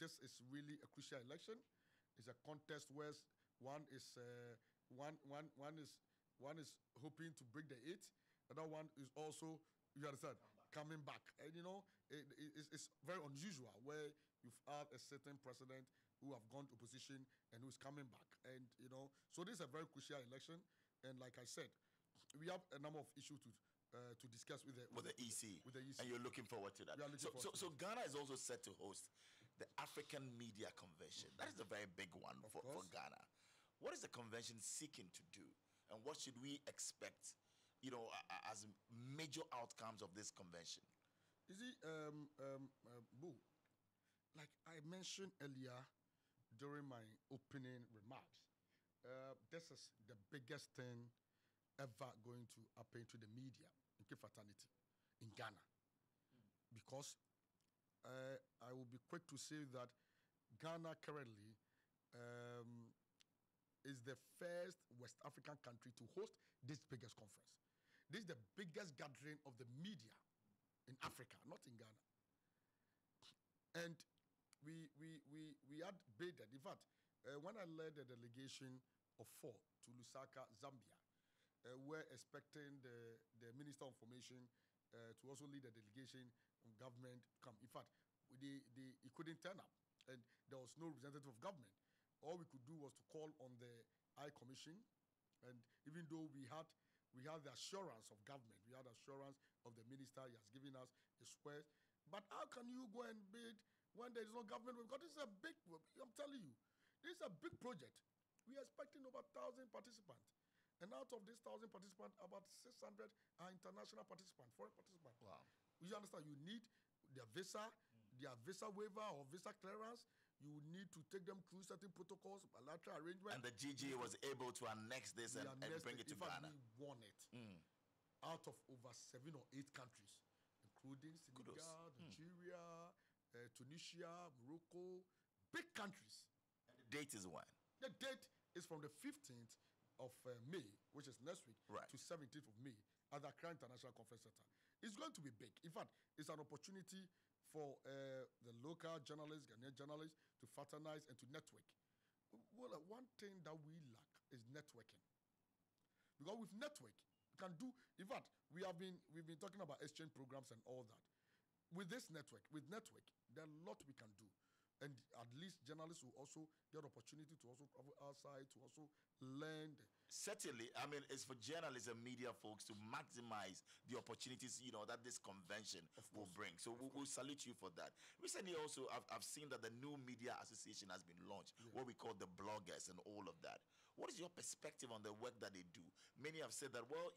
This is really a crucial election. It's a contest where one is hoping to break the 8. Another one is also, you understand, coming back. And it's very unusual where you've had a certain president who have gone to opposition and who's coming back. And so this is a very crucial election. And like I said, we have a number of issues to discuss with the EC. With the EC. And you're looking forward to that. So Ghana is also set to host the African Media Convention. That is a very big one for Ghana. What is the convention seeking to do? And what should we expect, as major outcomes of this convention? You see, Boo, like I mentioned earlier during my opening remarks, this is the biggest thing ever going to happen to the media in fraternity in Ghana. Because I will be quick to say that Ghana currently is the first West African country to host this biggest conference. This is the biggest gathering of the media in Africa, not in Ghana. And we had bided. In fact, when I led the delegation of 4 to Lusaka, Zambia, we're expecting the Minister of Information to also lead the delegation of government to come. In fact, he couldn't turn up, and there was no representative of government. All we could do was to call on the I Commission, and even though we had the assurance of government, we had assurance of the minister, he has given us his swears. But how can you go and bid when there is no government? Because this is a big, I'm telling you, this is a big project. We are expecting over 1,000 participants. And out of these 1,000 participants, about 600 are international participants, foreign participants. Wow. You understand? You need their visa waiver or visa clearance. You need to take them through certain protocols, bilateral arrangements. And the GJA was able to annex this and bring it to Ghana. We won it out of over 7 or 8 countries, including Senegal, Nigeria, Tunisia, Morocco, big countries. And the date is when? The date is from the 15th of May, which is next week, right, to 17th of May at the Accra International Conference Center. It's going to be big. In fact, it's an opportunity for the local journalists, Ghanaian journalists, to fraternize and to network. Well, one thing that we lack is networking. Because with network, you can do. In fact, we've been talking about exchange programs and all that. With this network, there are a lot we can do. And at least journalists will also get opportunity to also travel outside, to also learn. Certainly, I mean, it's for journalists and media folks to maximize the opportunities, that this convention will bring. So we'll salute you for that. Recently also, I've seen that the new media association has been launched, what we call the bloggers and all of that. What is your perspective on the work that they do? Many have said that, well,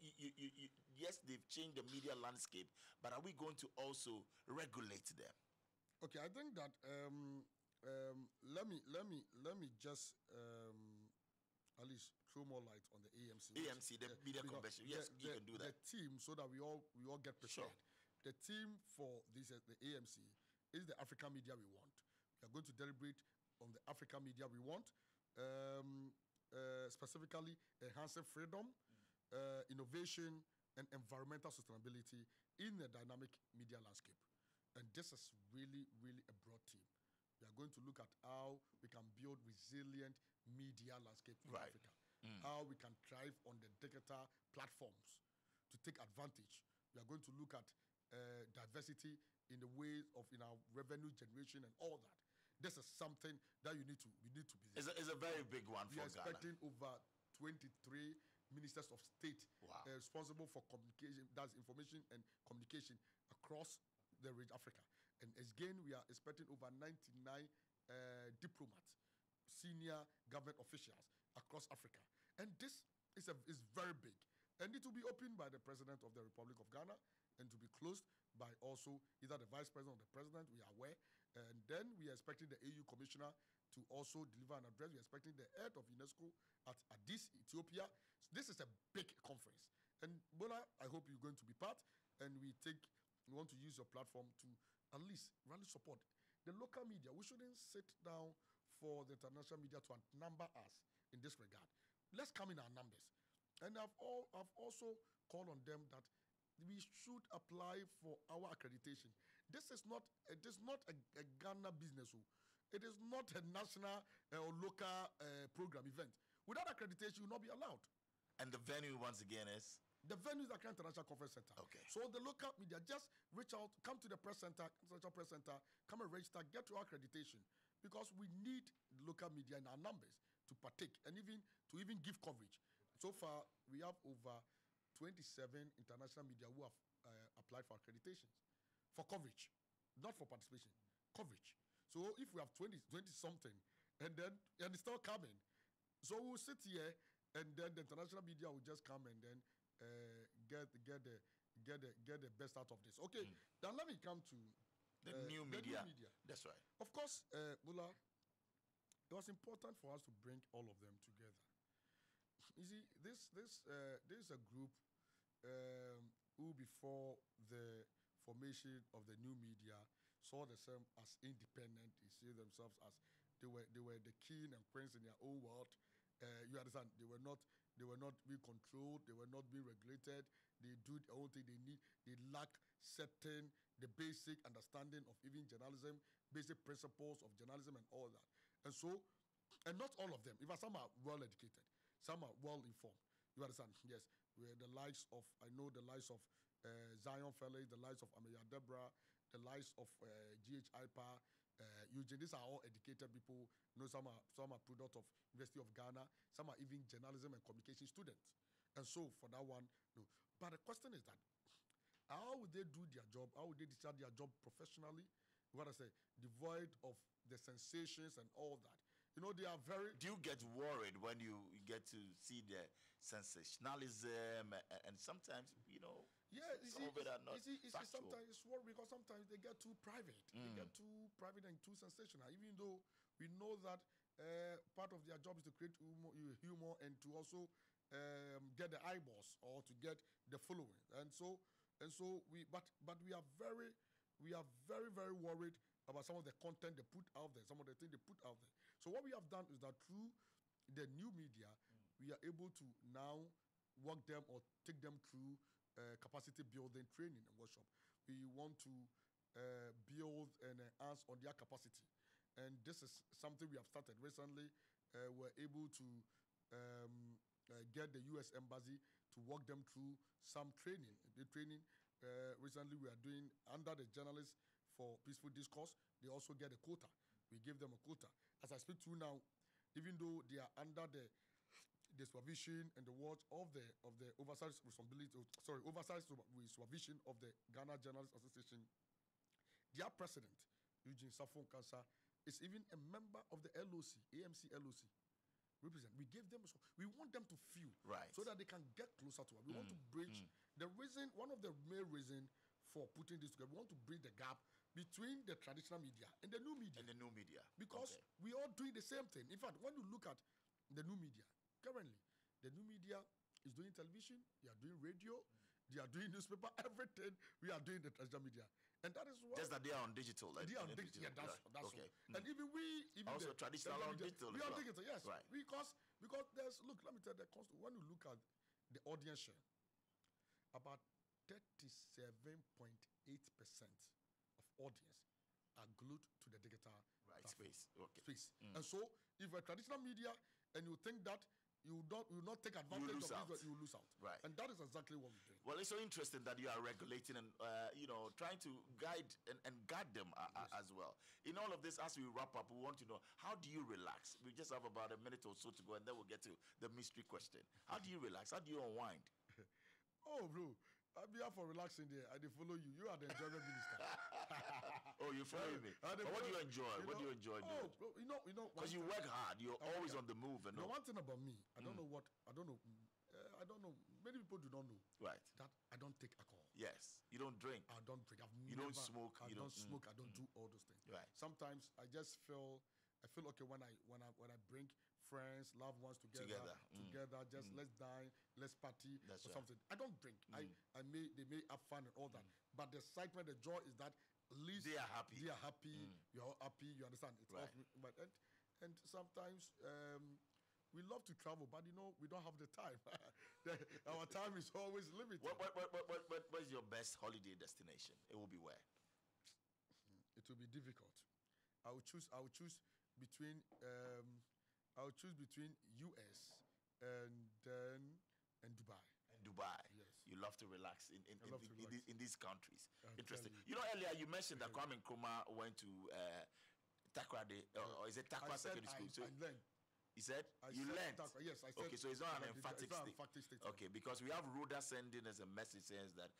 yes, they've changed the media landscape, but are we going to also regulate them? Okay, I think that let me just at least throw more light on the AMC. AMC, the media convention. Yes, you can do that. The team, so that we all get prepared. Sure. The team for this the AMC is the African media we want. We are going to deliberate on the African media we want, specifically enhancing freedom, innovation, and environmental sustainability in the dynamic media landscape. And this is really, really a broad team. We are going to look at how we can build resilient media landscape in Africa. How we can thrive on the digital platforms to take advantage. We are going to look at diversity in the ways of in our revenue generation and all that. This is something that we need to be. It's a very big one for Ghana. We are expecting over 23 ministers of state responsible for communication, that's information and communication across the region Africa. And again, we are expecting over 99 diplomats, senior government officials across Africa. And this is very big. And it will be opened by the President of the Republic of Ghana and to be closed by also either the Vice President or the President, we are aware. And then we are expecting the AU Commissioner to also deliver an address. We are expecting the head of UNESCO at Addis, Ethiopia. This is a big conference. And Bola, I hope you're going to be part. And we want to use your platform to at least rally support. The local media, we shouldn't sit down for the international media to outnumber us in this regard. Let's come in our numbers. And I've also called on them that we should apply for our accreditation. This is not a Ghana business. It is not a national or local program event. Without accreditation, you will not be allowed. And the venue, once again, is? The venue is the Accra International Conference Center. Okay. So the local media, just reach out, come to the press center, Central Press Center, come and register, get your accreditation. Because we need local media in our numbers to partake and even give coverage. So far, we have over 27 international media who have applied for accreditation for coverage, not for participation, coverage. So if we have 20 something, and it's still coming, so we'll sit here, and then the international media will just come and then get the best out of this. Okay, then let me come to the new media. New media. That's right. Of course, Bola, it was important for us to bring all of them together. You see, this is a group who, before the formation of the new media, saw themselves as independent. They see themselves as they were the king and queens in their own world. You understand? They were not being controlled. They were not being regulated. They do the own thing they need. They lack the basic understanding of even journalism, basic principles of journalism and all that. And so, and not all of them. In fact, some are well educated. Some are well informed. You understand? Yes. We're the likes of, I know the likes of Zion Fellows, the likes of Amelia Deborah, the likes of GJA, Eugene. These are all educated people. You know, some are product of University of Ghana. Some are even journalism and communication students. And so for that one, no. But the question is that, how would they do their job? How would they discharge their job professionally? What I say, devoid of the sensations and all that. You know, they are very... Do you get worried when you get to see the sensationalism and sometimes, you know, some of it are not factual. Sometimes it's worried because sometimes they get too private. They get too private and too sensational, even though we know that part of their job is to create humor and to also get the eyeballs or to get the following. And so we are very worried about some of the content they put out there, some of the things they put out there. So what we have done is that through the new media, we are able to now work them or take them through capacity building training and workshop. We want to build and enhance on their capacity. And this is something we have started recently. We're able to get the U.S. Embassy to walk them through some training. The training recently we are doing under the Journalists for Peaceful Discourse. They also get a quota. We give them a quota. As I speak to you now, even though they are under the supervision and the watch of the oversight supervision of the Ghana Journalists Association, their president, Eugene Safon Kansa, is even a member of the LOC, AMC LOC. represent. We gave them, we want them to feel, Right. so that they can get closer to us. We want to bridge the reason. One of the main reason for putting this together, we want to bridge the gap between the traditional media and the new media. And the new media. Because we all doing the same thing. In fact, when you look at the new media, currently, the new media is doing television, they are doing radio, they are doing newspaper, everything we are doing the traditional media. And that is why. Just that they are on digital. They are on digital. Yeah, that's okay. all. And even we, Also traditional on digital. We are digital, yes. Right. Because there's, look, let me tell you, when you look at the audience share, about 37.8% of audience are glued to the digital space. Okay. space. And so, if a traditional media and you think that you will not take advantage of this, you will lose out. Right. And that is exactly what we're doing. Well, it's so interesting that you are regulating and trying to guide and guard them as well. In all of this, as we wrap up, we want to know, how do you relax? We just have about a minute or so to go, and then we'll get to the mystery question. How do you relax? How do you unwind? Oh, bro, I'll be out for relaxing there. I follow you. You are the enjoyment minister. Oh, you follow me. What do you enjoy? What do you enjoy doing? Bro, you know. Because you work hard. You're always on the move. And one thing about me, I don't know. Many people do not know. Right. That I don't take alcohol. Yes. You don't drink. I don't drink. You don't smoke. I don't smoke. I don't do all those things. Right. Sometimes I just feel okay when I bring friends, loved ones together. Just let's dine, let's party, That's or right. something. I don't drink. They may have fun and all that, but the excitement, the joy is that at least they are happy. They are happy. You're all happy. You understand? It's Right. but and sometimes we love to travel, but we don't have the time. Our time is always limited. What is your best holiday destination? It will be where? It will be difficult. I will choose between US and Dubai. Dubai. Yes. You love to relax in these countries. Interesting. You. Earlier you mentioned that Kwame Nkrumah went to Takoradi, or is it Takwa Secondary School? So I learned. he said you learned. Yes, I said. Okay, so it's not an emphatic statement. Okay, because we have Rhoda sending us a message saying that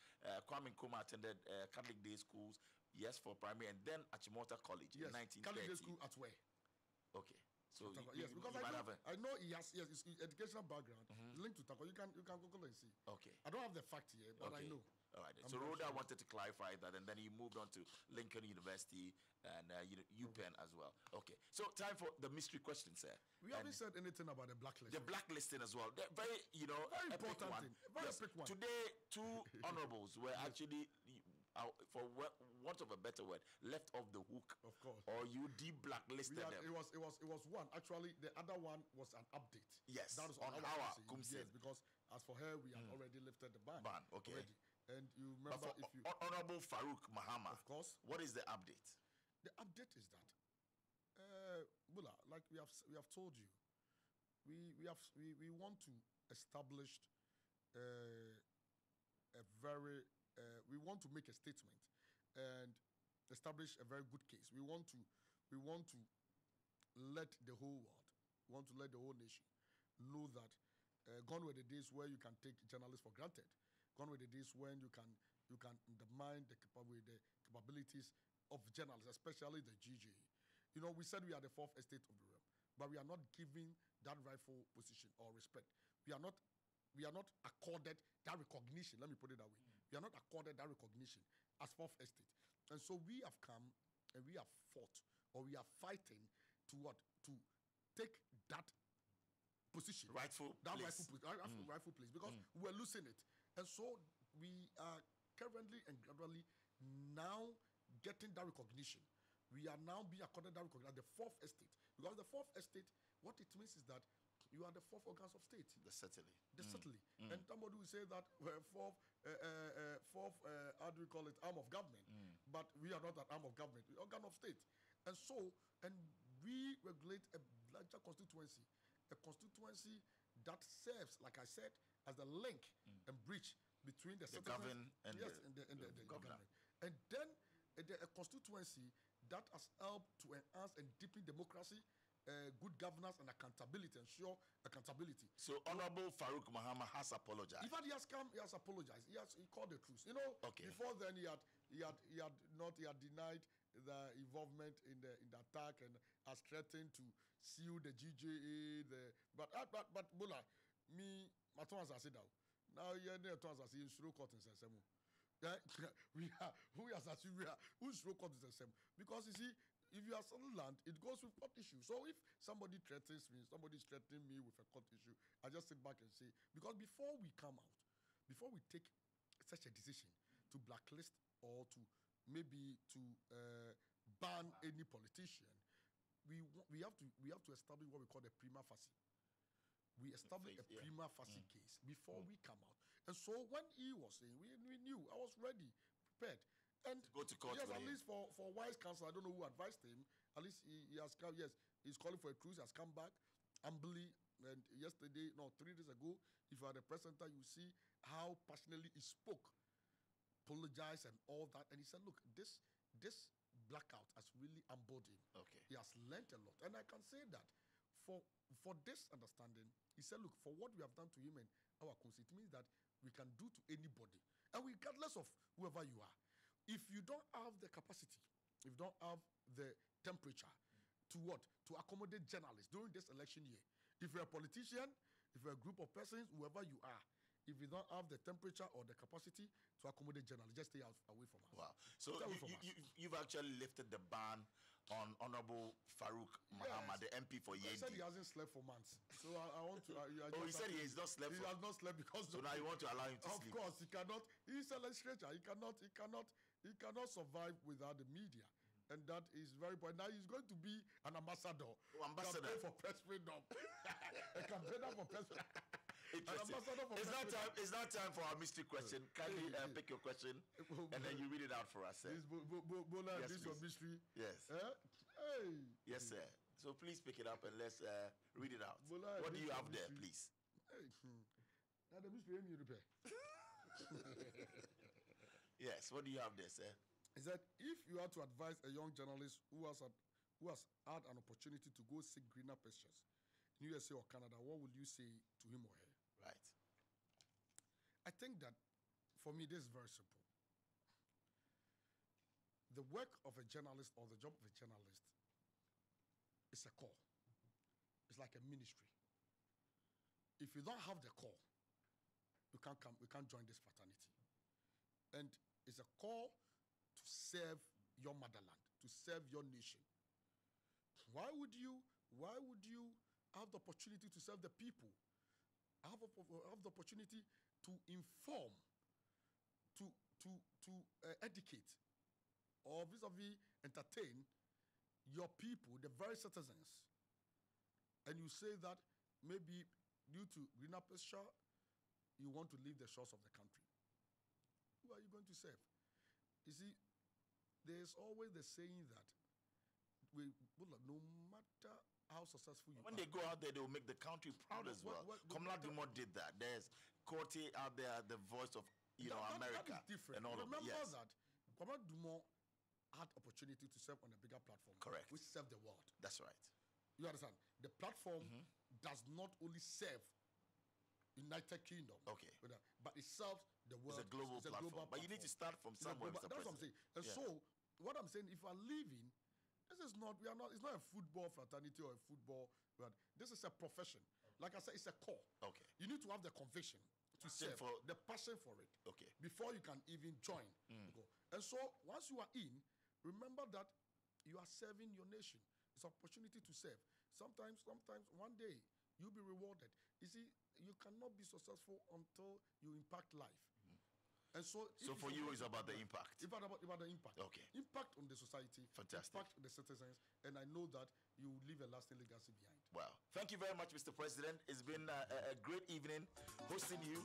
Kwame Nkrumah attended Catholic day schools, yes, for primary, and then Achimota College in 1930. Catholic day school at where? Okay. So yes, because I know he has his educational background linked to Takwa. You can Google and see. Okay. I don't have the fact here, but I know. All right. So Rhoda wanted to clarify that, and then he moved on to Lincoln University and UPenn as well. Okay. So time for the mystery question, sir. We haven't said anything about the blacklisting. The blacklisting as well. They're very, very important one. thing. Very epic one. Today, two honorables were actually, for want of a better word, left off the hook. Of course. Or you de-blacklisted them. It was one. Actually, the other one was an update. Yes. That was on our Kumsin. Yes, because as for her, we had already lifted the ban. Okay. Already. And you remember but for Honorable Farouk Mahama, of course. What is the update? The update is that, Bola, like we have told you, we want to establish we want to make a statement and establish a very good case. We want to let the whole nation know that gone were the days where you can take journalists for granted. Gone were the days when you can undermine the capabilities of journalists, especially the GJA. We said we are the fourth estate of the realm, but we are not giving that rightful position or respect. We are not accorded that recognition. Let me put it that way. We are not accorded that recognition as fourth estate, and so we have come and we have fought, or we are fighting to what? To take that position, rightful place, because we were losing it. And so we are currently and gradually now getting that recognition. We are now being accorded that recognition, the fourth estate. Because the fourth estate, what it means is that you are the fourth organs of state. Certainly. And somebody will say that fourth, how do we call it, arm of government. But we are not an arm of government, we're organ of state. And so, and we regulate a larger constituency, a constituency that serves, like I said, as the link and bridge between the government and the government. And then a constituency that has helped to enhance and deepen democracy, good governance and accountability, ensure accountability. So Honorable Farouk Mahama has apologized. In fact, he has apologized. He called the truth. Before then he had denied the involvement in the attack and has threatened to sue the GJA. But Bola, me, my tongue has said now yeah, the tongue has said slow court in Sesame. We are who has assumed we are who's slow court in Sesame because you see. If you are selling land, it goes with court issue. So if somebody threatens me, somebody is threatening me with a court issue, I just sit back and say, because before we come out, before we take such a decision to blacklist or to maybe to ban any politician, we have to establish what we call the prima facie. We establish a prima facie case before we come out. And so when he was saying, we knew, I was ready, prepared. And go to court. Yes, at least for wise counsel, I don't know who advised him. At least he has come. Yes, he's calling for a cruise. Has come back humbly. And yesterday, no, 3 days ago, if you are the press center, you see how passionately he spoke, apologized and all that. And he said, "Look, this blackout has really humbled him. Okay, he has learned a lot." And I can say that for this understanding, he said, "Look, for what we have done to him and our counsel, it means that we can do to anybody, and regardless of whoever you are." If you don't have the capacity, if you don't have the temperature to accommodate journalists during this election year, if you're a politician, if you're a group of persons, whoever you are, if you don't have the temperature or the capacity to accommodate journalists, just stay away from us. Wow. So you've actually lifted the ban on Honorable Farouk Muhammad, the MP for Yedi. He said he hasn't slept for months. So I want to... he said he has not slept. He has not slept because... So now you want to allow him to sleep? Of course, he cannot. He's a legislator. He cannot survive without the media. And that is very important. Now he's going to be an ambassador. Oh, ambassador. Campaign for press freedom. A campaigner for press freedom. It's not time for our mystery question. Kindly pick your question and then you read it out for us, sir. Bola, yes, this is your mystery. Yes. Hey. Yes, sir. So please pick it up and let's read it out. Bola, what do you have there, please? Now the mystery you repair. Yes, what do you have there, sir? Is that if you are to advise a young journalist who has had an opportunity to go seek greener pastures in USA or Canada, what would you say to him or her? Right. I think that for me, this is very simple. The work of a journalist or the job of a journalist is a call. It's like a ministry. If you don't have the call, you can't join this fraternity. And it's a call to serve your motherland, to serve your nation. Why would you have the opportunity to serve the people? Have the opportunity to inform, to educate, or vis-a-vis entertain your people, the very citizens, and you say that maybe due to greener pasture, you want to leave the shores of the country. Who are you going to serve? You see, there's always the saying that no matter how successful you when are. They go out there, they will make the country proud as well. Kamala Dumont did that. There's Corte out there, the voice of America. That is different. And all Remember yes. that Kwabena Dumont had opportunity to serve on a bigger platform. Correct. Which served the world. That's right. You understand? The platform does not only serve United Kingdom. Okay. But it serves the world. It's a global platform. But you need to start from somewhere, Mr. That's what I'm saying. And so, what I'm saying, if you are leaving, it's not a football fraternity or a football, but this is a profession. Like I said, it's a core. Okay. You need to have the conviction to serve, the passion for it. Okay. Before you can even join. And so, once you are in, remember that you are serving your nation. It's an opportunity to serve. Sometimes, one day, you'll be rewarded. You see, you cannot be successful until you impact life. And so for you, it's about the impact. About the impact. Okay. Impact on the society. Fantastic. Impact on the citizens. And I know that you will leave a lasting legacy behind. Well, thank you very much, Mr. President. It's been a great evening hosting you.